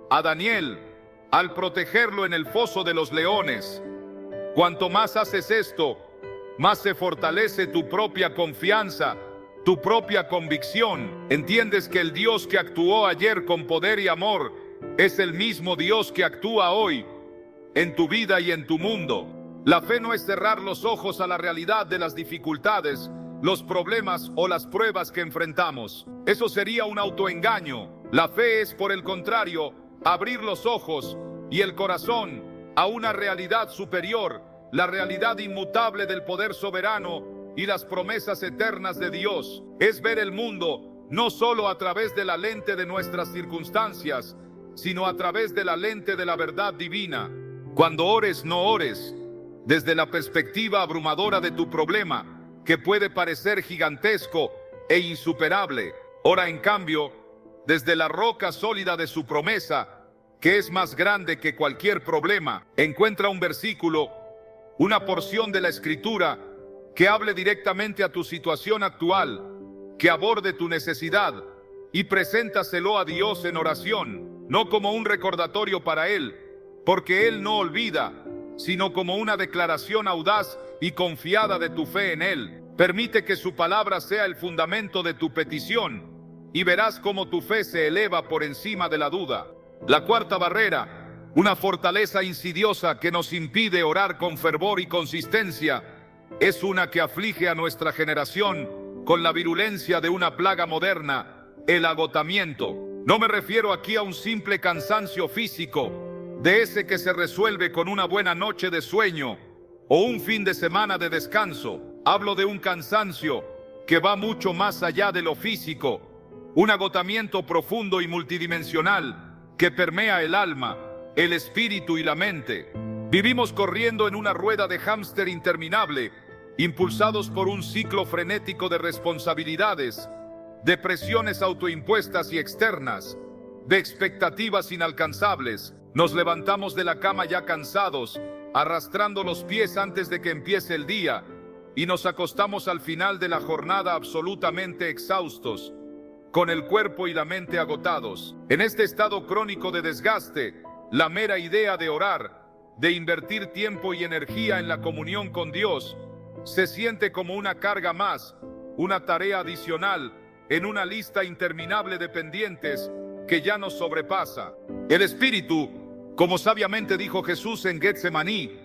a Daniel, al protegerlo en el foso de los leones. Cuanto más haces esto, más se fortalece tu propia confianza, tu propia convicción. Entiendes que el Dios que actuó ayer con poder y amor es el mismo Dios que actúa hoy en tu vida y en tu mundo. La fe no es cerrar los ojos a la realidad de las dificultades, los problemas o las pruebas que enfrentamos. Eso sería un autoengaño. La fe es, por el contrario, abrir los ojos y el corazón a una realidad superior, la realidad inmutable del poder soberano y las promesas eternas de Dios. Es ver el mundo no solo a través de la lente de nuestras circunstancias, sino a través de la lente de la verdad divina. Cuando ores, no ores desde la perspectiva abrumadora de tu problema, que puede parecer gigantesco e insuperable. Ora, en cambio, desde la roca sólida de su promesa, que es más grande que cualquier problema. Encuentra un versículo, una porción de la Escritura que hable directamente a tu situación actual, que aborde tu necesidad y preséntaselo a Dios en oración, no como un recordatorio para Él, porque Él no olvida, sino como una declaración audaz y confiada de tu fe en Él. Permite que su palabra sea el fundamento de tu petición y verás cómo tu fe se eleva por encima de la duda. La cuarta barrera, una fortaleza insidiosa que nos impide orar con fervor y consistencia, es una que aflige a nuestra generación con la virulencia de una plaga moderna: el agotamiento. No me refiero aquí a un simple cansancio físico, de ese que se resuelve con una buena noche de sueño o un fin de semana de descanso. Hablo de un cansancio que va mucho más allá de lo físico, un agotamiento profundo y multidimensional que permea el alma, el espíritu y la mente. Vivimos corriendo en una rueda de hámster interminable, impulsados por un ciclo frenético de responsabilidades, de presiones autoimpuestas y externas, de expectativas inalcanzables. Nos levantamos de la cama ya cansados, arrastrando los pies antes de que empiece el día, y nos acostamos al final de la jornada absolutamente exhaustos, con el cuerpo y la mente agotados. En este estado crónico de desgaste, la mera idea de orar, de invertir tiempo y energía en la comunión con Dios, se siente como una carga más, una tarea adicional en una lista interminable de pendientes que ya nos sobrepasa. El espíritu, como sabiamente dijo Jesús en Getsemaní,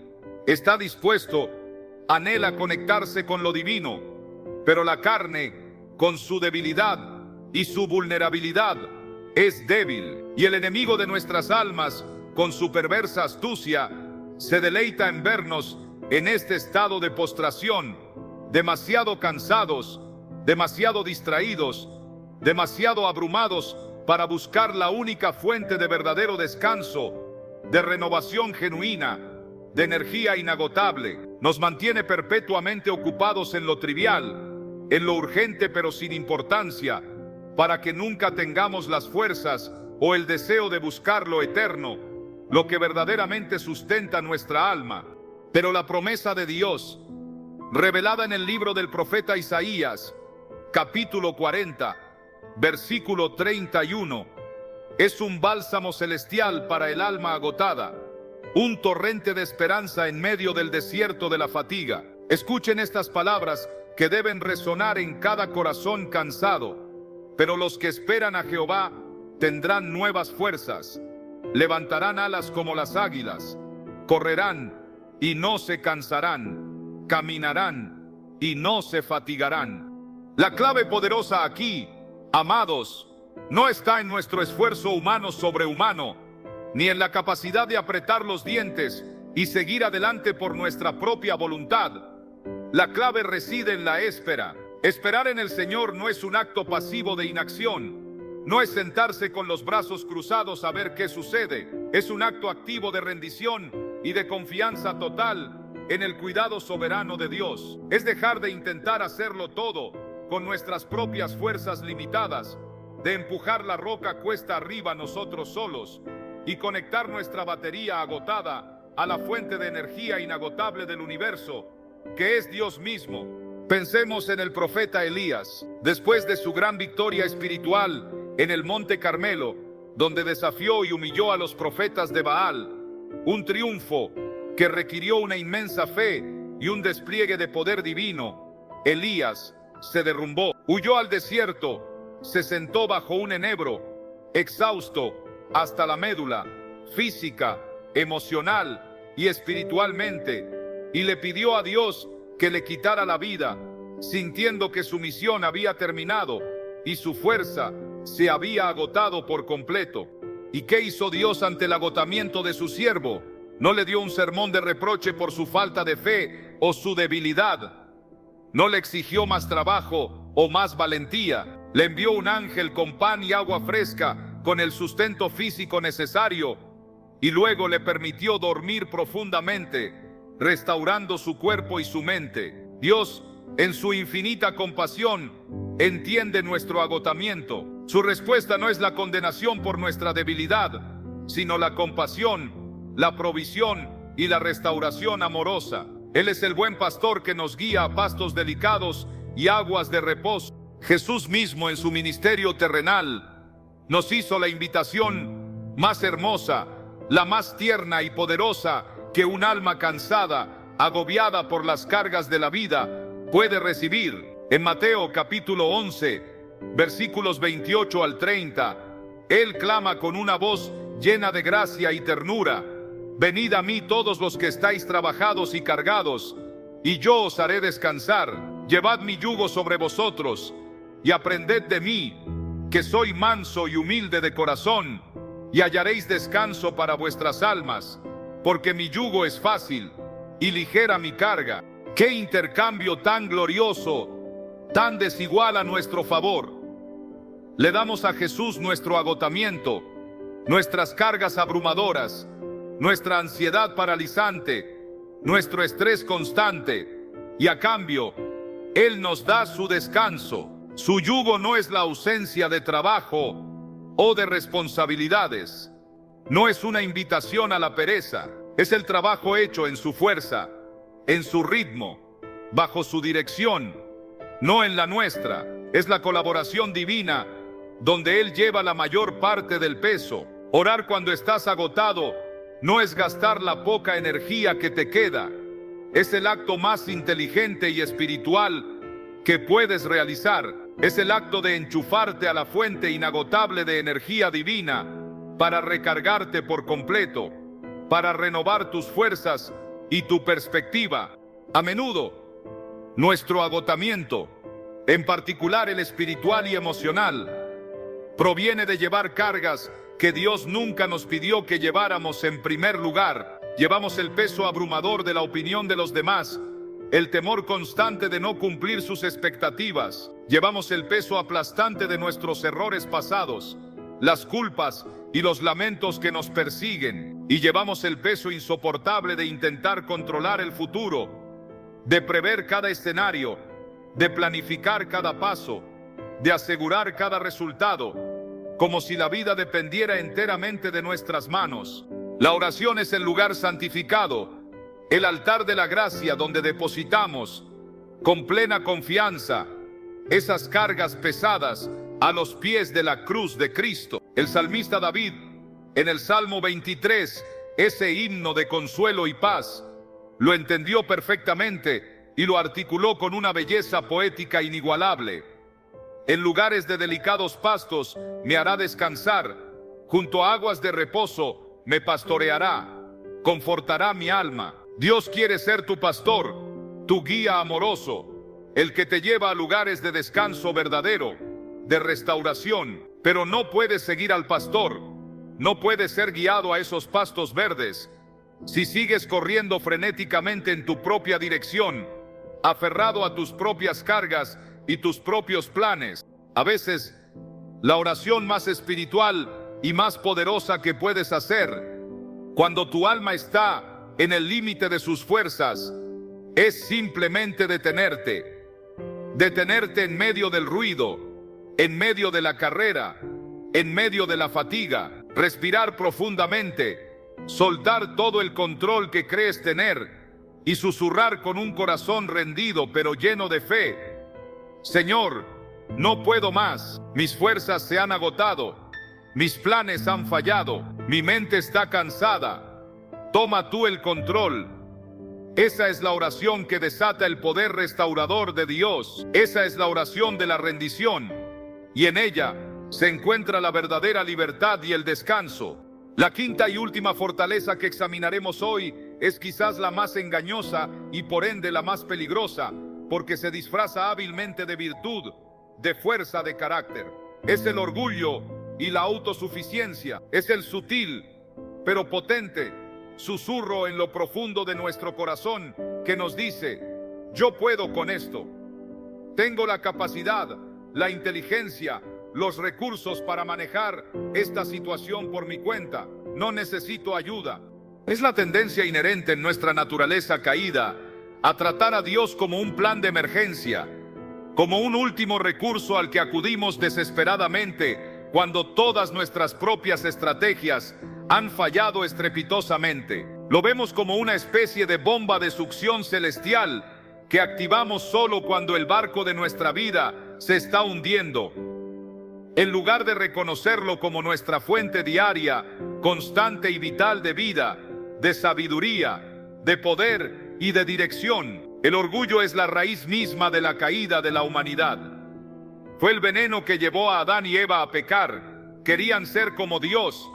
está dispuesto, anhela conectarse con lo divino, pero la carne, con su debilidad y su vulnerabilidad, es débil, y el enemigo de nuestras almas, con su perversa astucia, se deleita en vernos en este estado de postración, demasiado cansados, demasiado distraídos, demasiado abrumados para buscar la única fuente de verdadero descanso, de renovación genuina, de energía inagotable. Nos mantiene perpetuamente ocupados en lo trivial, en lo urgente pero sin importancia, para que nunca tengamos las fuerzas o el deseo de buscar lo eterno, lo que verdaderamente sustenta nuestra alma. Pero la promesa de Dios, revelada en el libro del profeta Isaías, capítulo 40, versículo 31, es un bálsamo celestial para el alma agotada, un torrente de esperanza en medio del desierto de la fatiga. Escuchen estas palabras que deben resonar en cada corazón cansado. Pero los que esperan a Jehová tendrán nuevas fuerzas, levantarán alas como las águilas, correrán y no se cansarán, caminarán y no se fatigarán. La clave poderosa aquí, amados, no está en nuestro esfuerzo humano sobrehumano, ni en la capacidad de apretar los dientes y seguir adelante por nuestra propia voluntad. La clave reside en la espera. Esperar en el Señor no es un acto pasivo de inacción, no es sentarse con los brazos cruzados a ver qué sucede, es un acto activo de rendición y de confianza total en el cuidado soberano de Dios. Es dejar de intentar hacerlo todo con nuestras propias fuerzas limitadas, de empujar la roca cuesta arriba nosotros solos y conectar nuestra batería agotada a la fuente de energía inagotable del universo, que es Dios mismo. Pensemos en el profeta Elías, después de su gran victoria espiritual en el Monte Carmelo, donde desafió y humilló a los profetas de Baal, un triunfo que requirió una inmensa fe y un despliegue de poder divino. Elías se derrumbó, huyó al desierto, se sentó bajo un enebro, exhausto hasta la médula, física, emocional y espiritualmente, y le pidió a Dios que le quitara la vida, sintiendo que su misión había terminado y su fuerza se había agotado por completo. ¿Y qué hizo Dios ante el agotamiento de su siervo? No le dio un sermón de reproche por su falta de fe o su debilidad. No le exigió más trabajo o más valentía. Le envió un ángel con pan y agua fresca, con el sustento físico necesario, y luego le permitió dormir profundamente, restaurando su cuerpo y su mente. Dios, en su infinita compasión, entiende nuestro agotamiento. Su respuesta no es la condenación por nuestra debilidad, sino la compasión, la provisión y la restauración amorosa. Él es el buen pastor que nos guía a pastos delicados y aguas de reposo. Jesús mismo, en su ministerio terrenal, nos hizo la invitación más hermosa, la más tierna y poderosa que un alma cansada, agobiada por las cargas de la vida, puede recibir. En Mateo capítulo 11, versículos 28 al 30, Él clama con una voz llena de gracia y ternura. Venid a mí todos los que estáis trabajados y cargados, y yo os haré descansar. Llevad mi yugo sobre vosotros, y aprended de mí, que soy manso y humilde de corazón, y hallaréis descanso para vuestras almas, porque mi yugo es fácil, y ligera mi carga. ¡Qué intercambio tan glorioso, tan desigual a nuestro favor! Le damos a Jesús nuestro agotamiento, nuestras cargas abrumadoras, nuestra ansiedad paralizante, nuestro estrés constante, y a cambio, Él nos da su descanso. Su yugo no es la ausencia de trabajo o de responsabilidades. No es una invitación a la pereza. Es el trabajo hecho en su fuerza, en su ritmo, bajo su dirección, no en la nuestra. Es la colaboración divina donde Él lleva la mayor parte del peso. Orar cuando estás agotado no es gastar la poca energía que te queda. Es el acto más inteligente y espiritual que puedes realizar. Es el acto de enchufarte a la fuente inagotable de energía divina para recargarte por completo, para renovar tus fuerzas y tu perspectiva. A menudo, nuestro agotamiento, en particular el espiritual y emocional, proviene de llevar cargas que Dios nunca nos pidió que lleváramos en primer lugar. Llevamos el peso abrumador de la opinión de los demás, el temor constante de no cumplir sus expectativas. Llevamos el peso aplastante de nuestros errores pasados, las culpas y los lamentos que nos persiguen. Y llevamos el peso insoportable de intentar controlar el futuro, de prever cada escenario, de planificar cada paso, de asegurar cada resultado, como si la vida dependiera enteramente de nuestras manos. La oración es el lugar santificado, el altar de la gracia donde depositamos con plena confianza esas cargas pesadas a los pies de la cruz de Cristo. El salmista David, en el Salmo 23, ese himno de consuelo y paz, lo entendió perfectamente y lo articuló con una belleza poética inigualable. En lugares de delicados pastos me hará descansar, junto a aguas de reposo me pastoreará, confortará mi alma. Dios quiere ser tu pastor, tu guía amoroso, el que te lleva a lugares de descanso verdadero, de restauración. Pero no puedes seguir al pastor, no puedes ser guiado a esos pastos verdes si sigues corriendo frenéticamente en tu propia dirección, aferrado a tus propias cargas y tus propios planes. A veces, la oración más espiritual y más poderosa que puedes hacer, cuando tu alma está en el límite de sus fuerzas, es simplemente detenerte. Detenerte en medio del ruido, en medio de la carrera, en medio de la fatiga, respirar profundamente, soltar todo el control que crees tener y susurrar con un corazón rendido pero lleno de fe: Señor, no puedo más, mis fuerzas se han agotado, mis planes han fallado, mi mente está cansada, toma tú el control. Esa es la oración que desata el poder restaurador de Dios. Esa es la oración de la rendición, y en ella se encuentra la verdadera libertad y el descanso. La quinta y última fortaleza que examinaremos hoy es quizás la más engañosa y por ende la más peligrosa, porque se disfraza hábilmente de virtud, de fuerza de carácter. Es el orgullo y la autosuficiencia. Es el sutil, pero potente susurro en lo profundo de nuestro corazón que nos dice: yo puedo con esto. Tengo la capacidad, la inteligencia, los recursos para manejar esta situación por mi cuenta. No necesito ayuda. Es la tendencia inherente en nuestra naturaleza caída a tratar a Dios como un plan de emergencia, como un último recurso al que acudimos desesperadamente cuando todas nuestras propias estrategias han fallado estrepitosamente. Lo vemos como una especie de bomba de succión celestial que activamos solo cuando el barco de nuestra vida se está hundiendo. En lugar de reconocerlo como nuestra fuente diaria, constante y vital de vida, de sabiduría, de poder y de dirección. El orgullo es la raíz misma de la caída de la humanidad. Fue el veneno que llevó a Adán y Eva a pecar. Querían ser como Dios,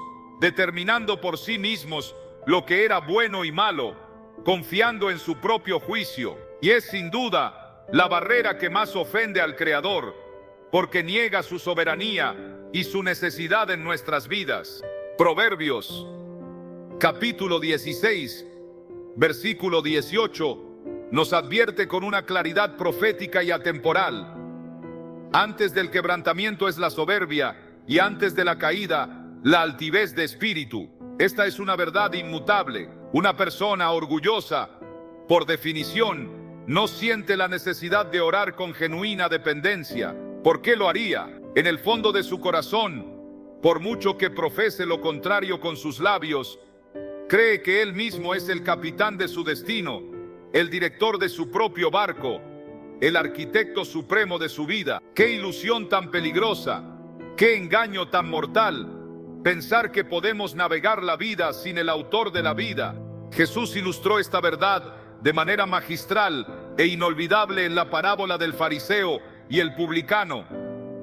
determinando por sí mismos lo que era bueno y malo, confiando en su propio juicio. Y es sin duda la barrera que más ofende al Creador, porque niega su soberanía y su necesidad en nuestras vidas. Proverbios, capítulo 16, versículo 18, nos advierte con una claridad profética y atemporal. Antes del quebrantamiento es la soberbia, y antes de la caída, la altivez de espíritu. Esta es una verdad inmutable. Una persona orgullosa, por definición, no siente la necesidad de orar con genuina dependencia. ¿Por qué lo haría? En el fondo de su corazón, por mucho que profese lo contrario con sus labios, cree que él mismo es el capitán de su destino, el director de su propio barco, el arquitecto supremo de su vida. ¡Qué ilusión tan peligrosa! ¡Qué engaño tan mortal! Pensar que podemos navegar la vida sin el autor de la vida. Jesús ilustró esta verdad de manera magistral e inolvidable en la parábola del fariseo y el publicano,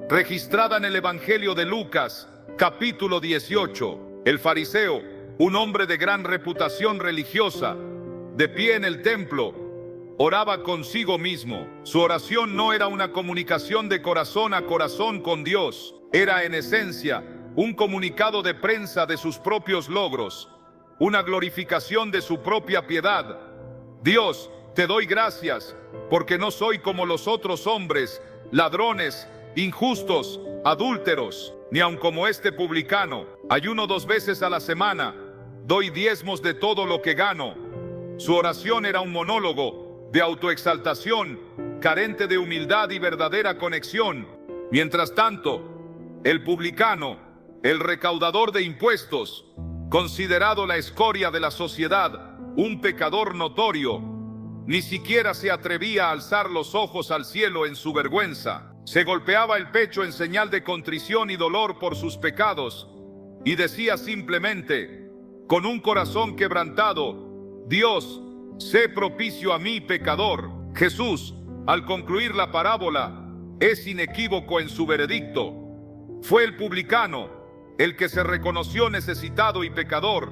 registrada en el Evangelio de Lucas, capítulo 18. El fariseo, un hombre de gran reputación religiosa, de pie en el templo, oraba consigo mismo. Su oración no era una comunicación de corazón a corazón con Dios, era en esencia un comunicado de prensa de sus propios logros, una glorificación de su propia piedad. Dios, te doy gracias, porque no soy como los otros hombres, ladrones, injustos, adúlteros, ni aun como este publicano. Ayuno 2 veces a la semana, doy diezmos de todo lo que gano. Su oración era un monólogo de autoexaltación, carente de humildad y verdadera conexión. Mientras tanto, el publicano, el recaudador de impuestos, considerado la escoria de la sociedad, un pecador notorio, ni siquiera se atrevía a alzar los ojos al cielo en su vergüenza. Se golpeaba el pecho en señal de contrición y dolor por sus pecados, y decía simplemente, con un corazón quebrantado: Dios, sé propicio a mí, pecador. Jesús, al concluir la parábola, es inequívoco en su veredicto. Fue el publicano el que se reconoció necesitado y pecador,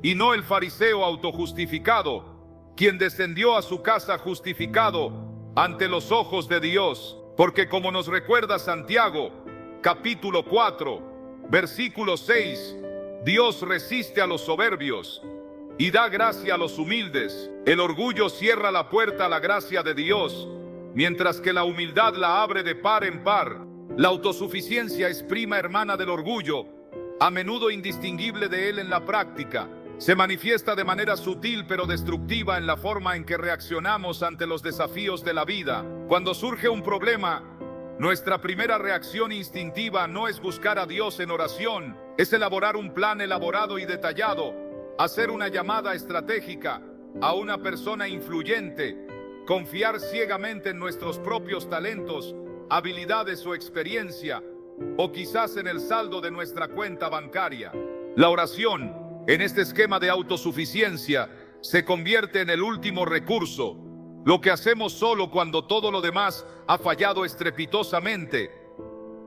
y no el fariseo autojustificado, quien descendió a su casa justificado ante los ojos de Dios. Porque como nos recuerda Santiago, capítulo 4, versículo 6, Dios resiste a los soberbios y da gracia a los humildes. El orgullo cierra la puerta a la gracia de Dios, mientras que la humildad la abre de par en par. La autosuficiencia es prima hermana del orgullo, a menudo indistinguible de él en la práctica. Se manifiesta de manera sutil pero destructiva en la forma en que reaccionamos ante los desafíos de la vida. Cuando surge un problema, nuestra primera reacción instintiva no es buscar a Dios en oración, es elaborar un plan elaborado y detallado, hacer una llamada estratégica a una persona influyente, confiar ciegamente en nuestros propios talentos, habilidades o experiencia, o quizás en el saldo de nuestra cuenta bancaria. La oración, en este esquema de autosuficiencia, se convierte en el último recurso, lo que hacemos solo cuando todo lo demás ha fallado estrepitosamente,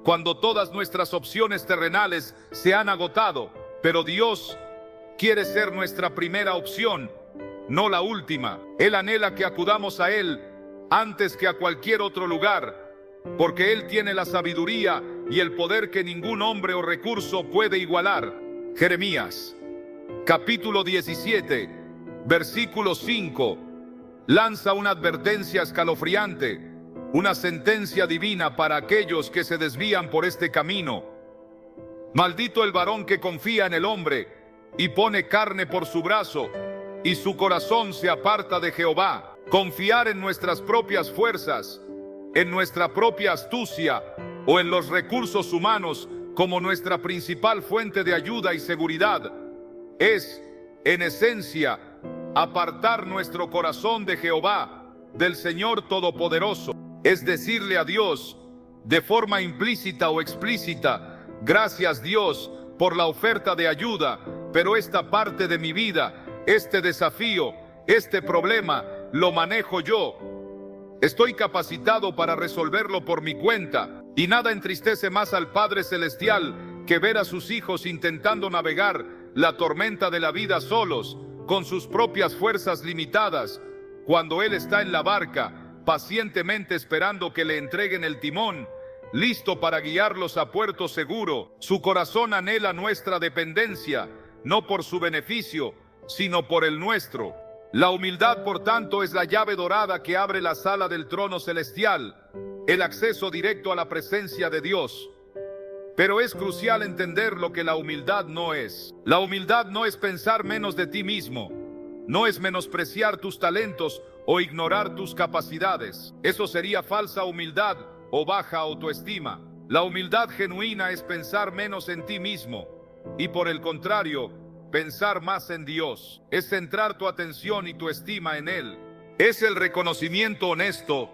cuando todas nuestras opciones terrenales se han agotado. Pero Dios quiere ser nuestra primera opción, no la última. Él anhela que acudamos a Él antes que a cualquier otro lugar, porque Él tiene la sabiduría y el poder que ningún hombre o recurso puede igualar. Jeremías, capítulo 17, versículo 5, lanza una advertencia escalofriante, una sentencia divina para aquellos que se desvían por este camino. Maldito el varón que confía en el hombre y pone carne por su brazo, y su corazón se aparta de Jehová. Confiar en nuestras propias fuerzas, en nuestra propia astucia o en los recursos humanos como nuestra principal fuente de ayuda y seguridad es, en esencia, apartar nuestro corazón de Jehová, del Señor Todopoderoso. Es decirle a Dios, de forma implícita o explícita: gracias Dios por la oferta de ayuda, pero esta parte de mi vida, este desafío, este problema, lo manejo yo. Estoy capacitado para resolverlo por mi cuenta, y nada entristece más al Padre Celestial que ver a sus hijos intentando navegar la tormenta de la vida solos, con sus propias fuerzas limitadas, cuando Él está en la barca, pacientemente esperando que le entreguen el timón, listo para guiarlos a puerto seguro. Su corazón anhela nuestra dependencia, no por su beneficio, sino por el nuestro. La humildad, por tanto, es la llave dorada que abre la sala del trono celestial, el acceso directo a la presencia de Dios. Pero es crucial entender lo que la humildad no es. La humildad no es pensar menos de ti mismo, no es menospreciar tus talentos o ignorar tus capacidades. Eso sería falsa humildad o baja autoestima. La humildad genuina es pensar menos en ti mismo y, por el contrario, pensar más en Dios. Es centrar tu atención y tu estima en Él. Es el reconocimiento honesto,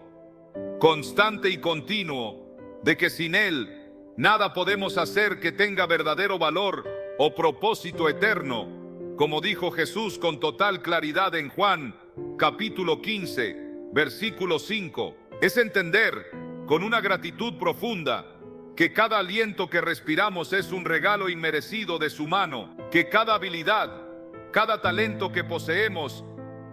constante y continuo de que sin Él nada podemos hacer que tenga verdadero valor o propósito eterno, como dijo Jesús con total claridad en Juan, capítulo 15, versículo 5. Es entender, con una gratitud profunda, que cada aliento que respiramos es un regalo inmerecido de su mano, que cada habilidad, cada talento que poseemos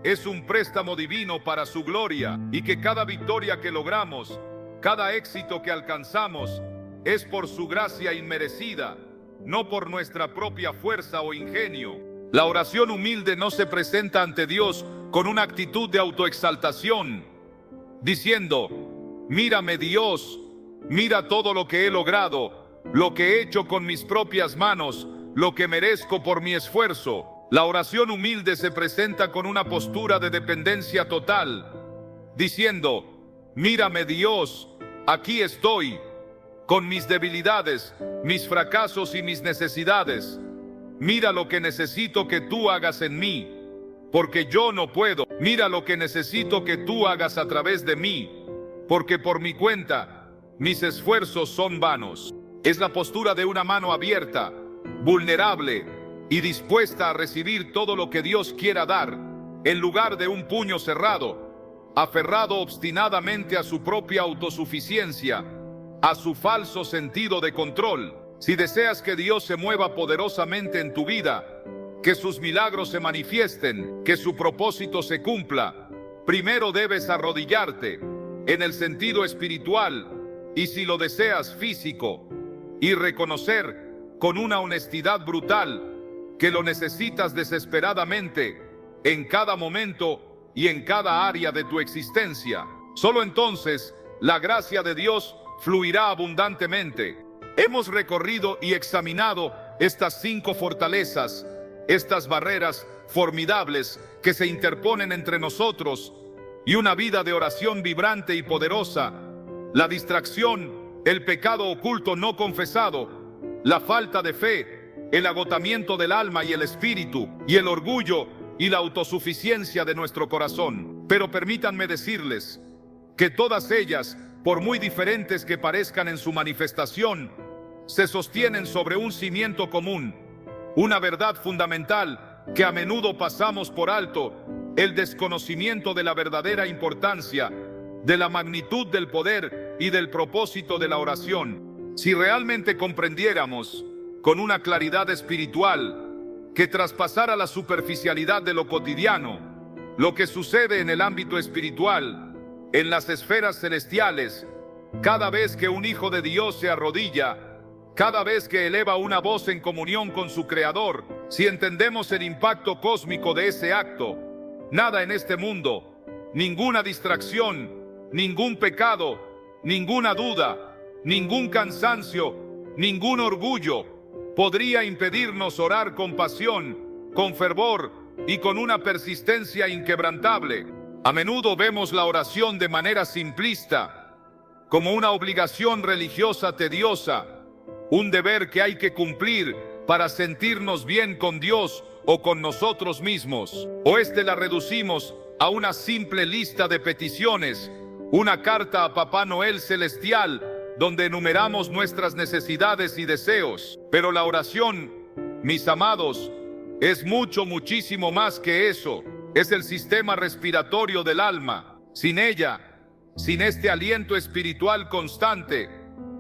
es un préstamo divino para su gloria, y que cada victoria que logramos, cada éxito que alcanzamos, es por su gracia inmerecida, no por nuestra propia fuerza o ingenio. La oración humilde no se presenta ante Dios con una actitud de autoexaltación, diciendo: mírame Dios, mira todo lo que he logrado, lo que he hecho con mis propias manos, lo que merezco por mi esfuerzo. La oración humilde se presenta con una postura de dependencia total, diciendo: mírame Dios, aquí estoy, con mis debilidades, mis fracasos y mis necesidades. Mira lo que necesito que tú hagas en mí, porque yo no puedo. Mira lo que necesito que tú hagas a través de mí, porque por mi cuenta, mis esfuerzos son vanos. Es la postura de una mano abierta, vulnerable y dispuesta a recibir todo lo que Dios quiera dar, en lugar de un puño cerrado, aferrado obstinadamente a su propia autosuficiencia, a su falso sentido de control. Si deseas que Dios se mueva poderosamente en tu vida, que sus milagros se manifiesten, que su propósito se cumpla, primero debes arrodillarte en el sentido espiritual, y si lo deseas físico, y reconocer con una honestidad brutal que lo necesitas desesperadamente en cada momento y en cada área de tu existencia. Solo entonces la gracia de Dios fluirá abundantemente. Hemos recorrido y examinado estas 5 fortalezas, estas barreras formidables que se interponen entre nosotros y una vida de oración vibrante y poderosa: la distracción, el pecado oculto no confesado, la falta de fe, el agotamiento del alma y el espíritu, y el orgullo y la autosuficiencia de nuestro corazón. Pero permítanme decirles que todas ellas, por muy diferentes que parezcan en su manifestación, se sostienen sobre un cimiento común, una verdad fundamental que a menudo pasamos por alto: el desconocimiento de la verdadera importancia, de la magnitud del poder y del propósito de la oración. Si realmente comprendiéramos con una claridad espiritual que traspasara la superficialidad de lo cotidiano, lo que sucede en el ámbito espiritual, en las esferas celestiales, cada vez que un hijo de Dios se arrodilla, cada vez que eleva una voz en comunión con su Creador, si entendemos el impacto cósmico de ese acto, nada en este mundo, ninguna distracción, ningún pecado, ninguna duda, ningún cansancio, ningún orgullo podría impedirnos orar con pasión, con fervor y con una persistencia inquebrantable. A menudo vemos la oración de manera simplista, como una obligación religiosa tediosa, un deber que hay que cumplir para sentirnos bien con Dios o con nosotros mismos. O la reducimos a una simple lista de peticiones, una carta a Papá Noel celestial, donde enumeramos nuestras necesidades y deseos. Pero la oración, mis amados, es muchísimo más que eso. Es el sistema respiratorio del alma. Sin ella, sin este aliento espiritual constante,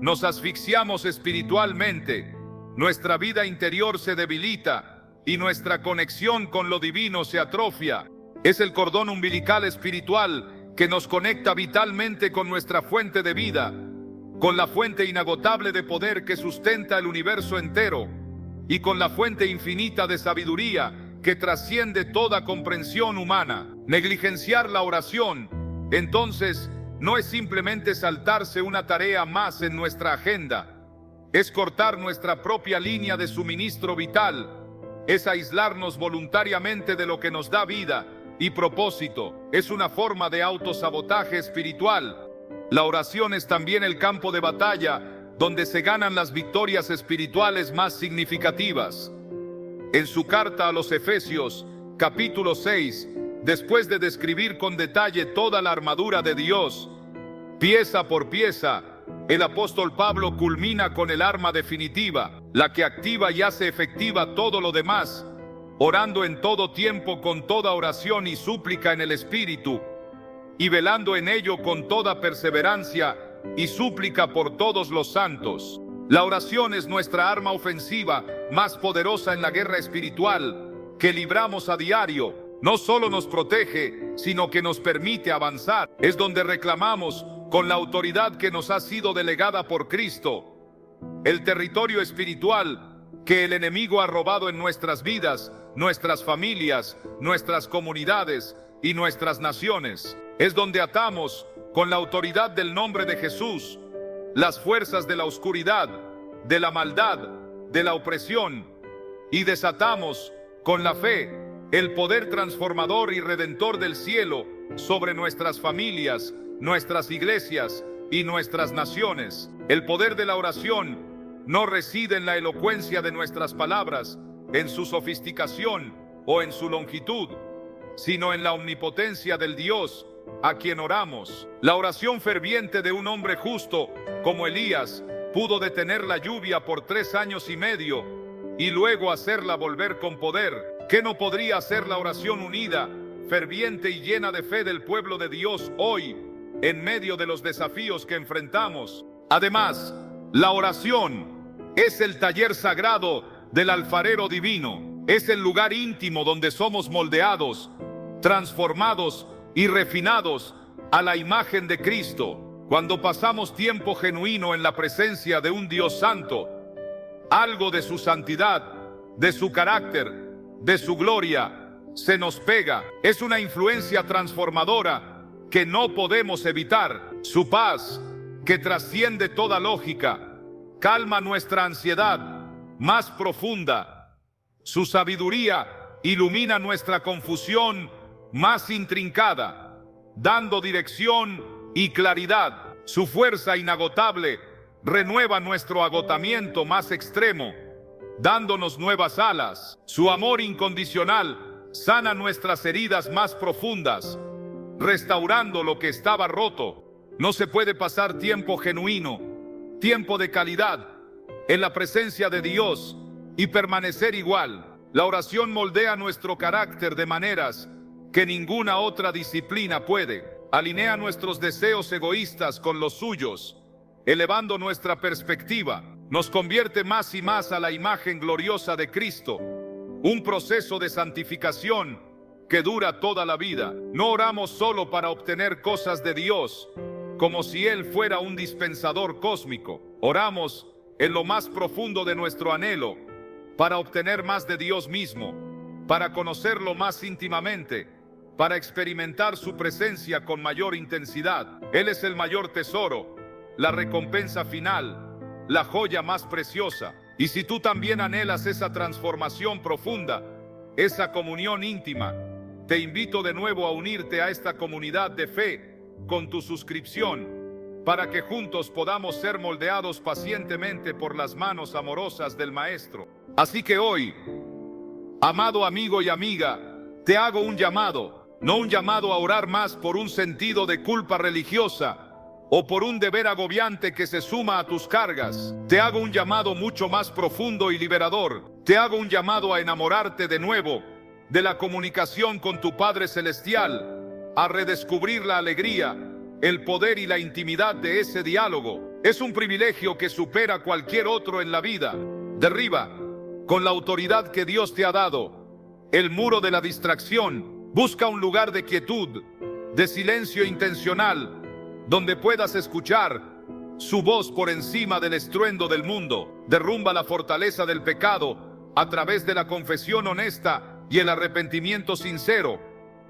nos asfixiamos espiritualmente, nuestra vida interior se debilita y nuestra conexión con lo divino se atrofia. Es el cordón umbilical espiritual que nos conecta vitalmente con nuestra fuente de vida, con la fuente inagotable de poder que sustenta el universo entero y con la fuente infinita de sabiduría que trasciende toda comprensión humana. Negligenciar la oración, entonces, no es simplemente saltarse una tarea más en nuestra agenda, es cortar nuestra propia línea de suministro vital, es aislarnos voluntariamente de lo que nos da vida y propósito, es una forma de autosabotaje espiritual. La oración es también el campo de batalla donde se ganan las victorias espirituales más significativas. En su carta a los Efesios, capítulo 6, después de describir con detalle toda la armadura de Dios, pieza por pieza, el apóstol Pablo culmina con el arma definitiva, la que activa y hace efectiva todo lo demás, orando en todo tiempo con toda oración y súplica en el Espíritu, y velando en ello con toda perseverancia y súplica por todos los santos. La oración es nuestra arma ofensiva más poderosa en la guerra espiritual que libramos a diario. No solo nos protege, sino que nos permite avanzar. Es donde reclamamos, con la autoridad que nos ha sido delegada por Cristo, el territorio espiritual que el enemigo ha robado en nuestras vidas, nuestras familias, nuestras comunidades y nuestras naciones. Es donde atamos, con la autoridad del nombre de Jesús, las fuerzas de la oscuridad, de la maldad, de la opresión, y desatamos, con la fe, el poder transformador y redentor del cielo sobre nuestras familias, nuestras iglesias y nuestras naciones. El poder de la oración no reside en la elocuencia de nuestras palabras, en su sofisticación o en su longitud, sino en la omnipotencia del Dios a quien oramos. La oración ferviente de un hombre justo como Elías pudo detener la lluvia por 3 años y medio y luego hacerla volver con poder. ¿Qué no podría hacer la oración unida, ferviente y llena de fe del pueblo de Dios hoy, en medio de los desafíos que enfrentamos? Además, la oración es el taller sagrado del alfarero divino. Es el lugar íntimo donde somos moldeados, transformados y refinados a la imagen de Cristo. Cuando pasamos tiempo genuino en la presencia de un Dios santo, algo de su santidad, de su carácter, de su gloria, se nos pega. Es una influencia transformadora que no podemos evitar. Su paz, que trasciende toda lógica, calma nuestra ansiedad más profunda. Su sabiduría ilumina nuestra confusión más intrincada, dando dirección y claridad. Su fuerza inagotable renueva nuestro agotamiento más extremo, dándonos nuevas alas. Su amor incondicional sana nuestras heridas más profundas, restaurando lo que estaba roto. No se puede pasar tiempo genuino, tiempo de calidad, en la presencia de Dios y permanecer igual. La oración moldea nuestro carácter de maneras que ninguna otra disciplina puede. Alinea nuestros deseos egoístas con los suyos, elevando nuestra perspectiva. Nos convierte más y más a la imagen gloriosa de Cristo. Un proceso de santificación que dura toda la vida. No oramos solo para obtener cosas de Dios, como si Él fuera un dispensador cósmico. Oramos en lo más profundo de nuestro anhelo, para obtener más de Dios mismo, para conocerlo más íntimamente, para experimentar su presencia con mayor intensidad. Él es el mayor tesoro, la recompensa final, la joya más preciosa. Y si tú también anhelas esa transformación profunda, esa comunión íntima, te invito de nuevo a unirte a esta comunidad de fe con tu suscripción, para que juntos podamos ser moldeados pacientemente por las manos amorosas del Maestro. Así que hoy, amado amigo y amiga, te hago un llamado. No un llamado a orar más por un sentido de culpa religiosa o por un deber agobiante que se suma a tus cargas. Te hago un llamado mucho más profundo y liberador. Te hago un llamado a enamorarte de nuevo de la comunicación con tu Padre Celestial, a redescubrir la alegría, el poder y la intimidad de ese diálogo. Es un privilegio que supera cualquier otro en la vida. Derriba con la autoridad que Dios te ha dado. El muro de la distracción. Busca un lugar de quietud, de silencio intencional, donde puedas escuchar su voz por encima del estruendo del mundo. Derrumba la fortaleza del pecado a través de la confesión honesta y el arrepentimiento sincero,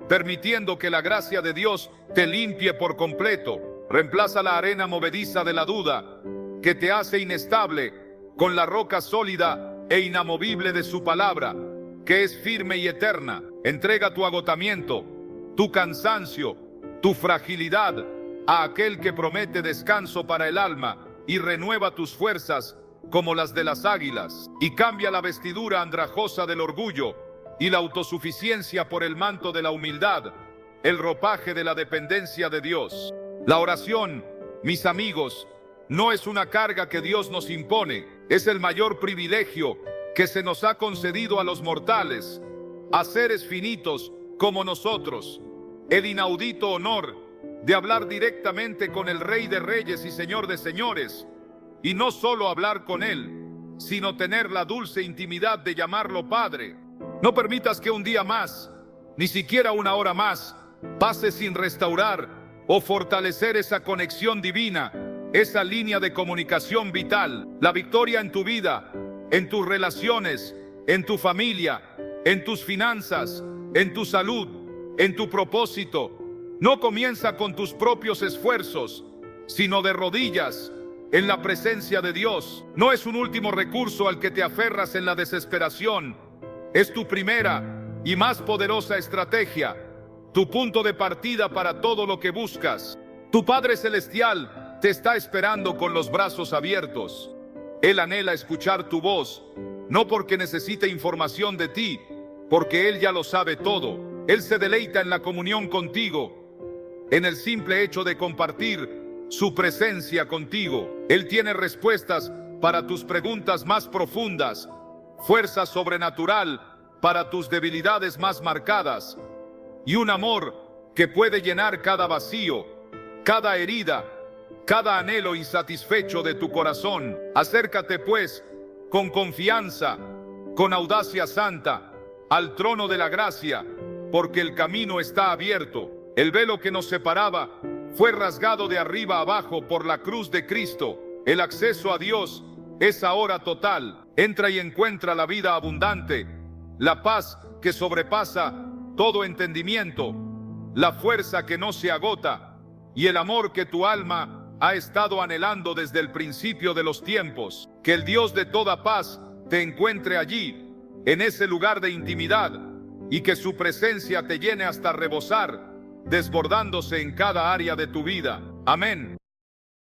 permitiendo que la gracia de Dios te limpie por completo. Reemplaza la arena movediza de la duda, que te hace inestable, con la roca sólida e inamovible de su palabra, que es firme y eterna. Entrega tu agotamiento, tu cansancio, tu fragilidad a aquel que promete descanso para el alma y renueva tus fuerzas como las de las águilas. Y cambia la vestidura andrajosa del orgullo y la autosuficiencia por el manto de la humildad, el ropaje de la dependencia de Dios. La oración, mis amigos, no es una carga que Dios nos impone, es el mayor privilegio que se nos ha concedido a los mortales, a seres finitos como nosotros, el inaudito honor de hablar directamente con el Rey de Reyes y Señor de Señores, y no solo hablar con Él, sino tener la dulce intimidad de llamarlo Padre. No permitas que un día más, ni siquiera una hora más, pase sin restaurar o fortalecer esa conexión divina, esa línea de comunicación vital. La victoria en tu vida, en tus relaciones, en tu familia, en tus finanzas, en tu salud, en tu propósito, no comienza con tus propios esfuerzos, sino de rodillas, en la presencia de Dios. No es un último recurso al que te aferras en la desesperación, es tu primera y más poderosa estrategia, tu punto de partida para todo lo que buscas. Tu Padre Celestial te está esperando con los brazos abiertos. Él anhela escuchar tu voz, no porque necesite información de ti, porque Él ya lo sabe todo. Él se deleita en la comunión contigo, en el simple hecho de compartir su presencia contigo. Él tiene respuestas para tus preguntas más profundas, fuerza sobrenatural para tus debilidades más marcadas, y un amor que puede llenar cada vacío, cada herida, cada anhelo insatisfecho de tu corazón. Acércate pues con confianza, con audacia santa, al trono de la gracia, porque el camino está abierto. El velo que nos separaba fue rasgado de arriba a abajo por la cruz de Cristo. El acceso a Dios es ahora total. Entra y encuentra la vida abundante, la paz que sobrepasa todo entendimiento, la fuerza que no se agota y el amor que tu alma ha estado anhelando desde el principio de los tiempos. Que el Dios de toda paz te encuentre allí, en ese lugar de intimidad, y que su presencia te llene hasta rebosar, desbordándose en cada área de tu vida. Amén.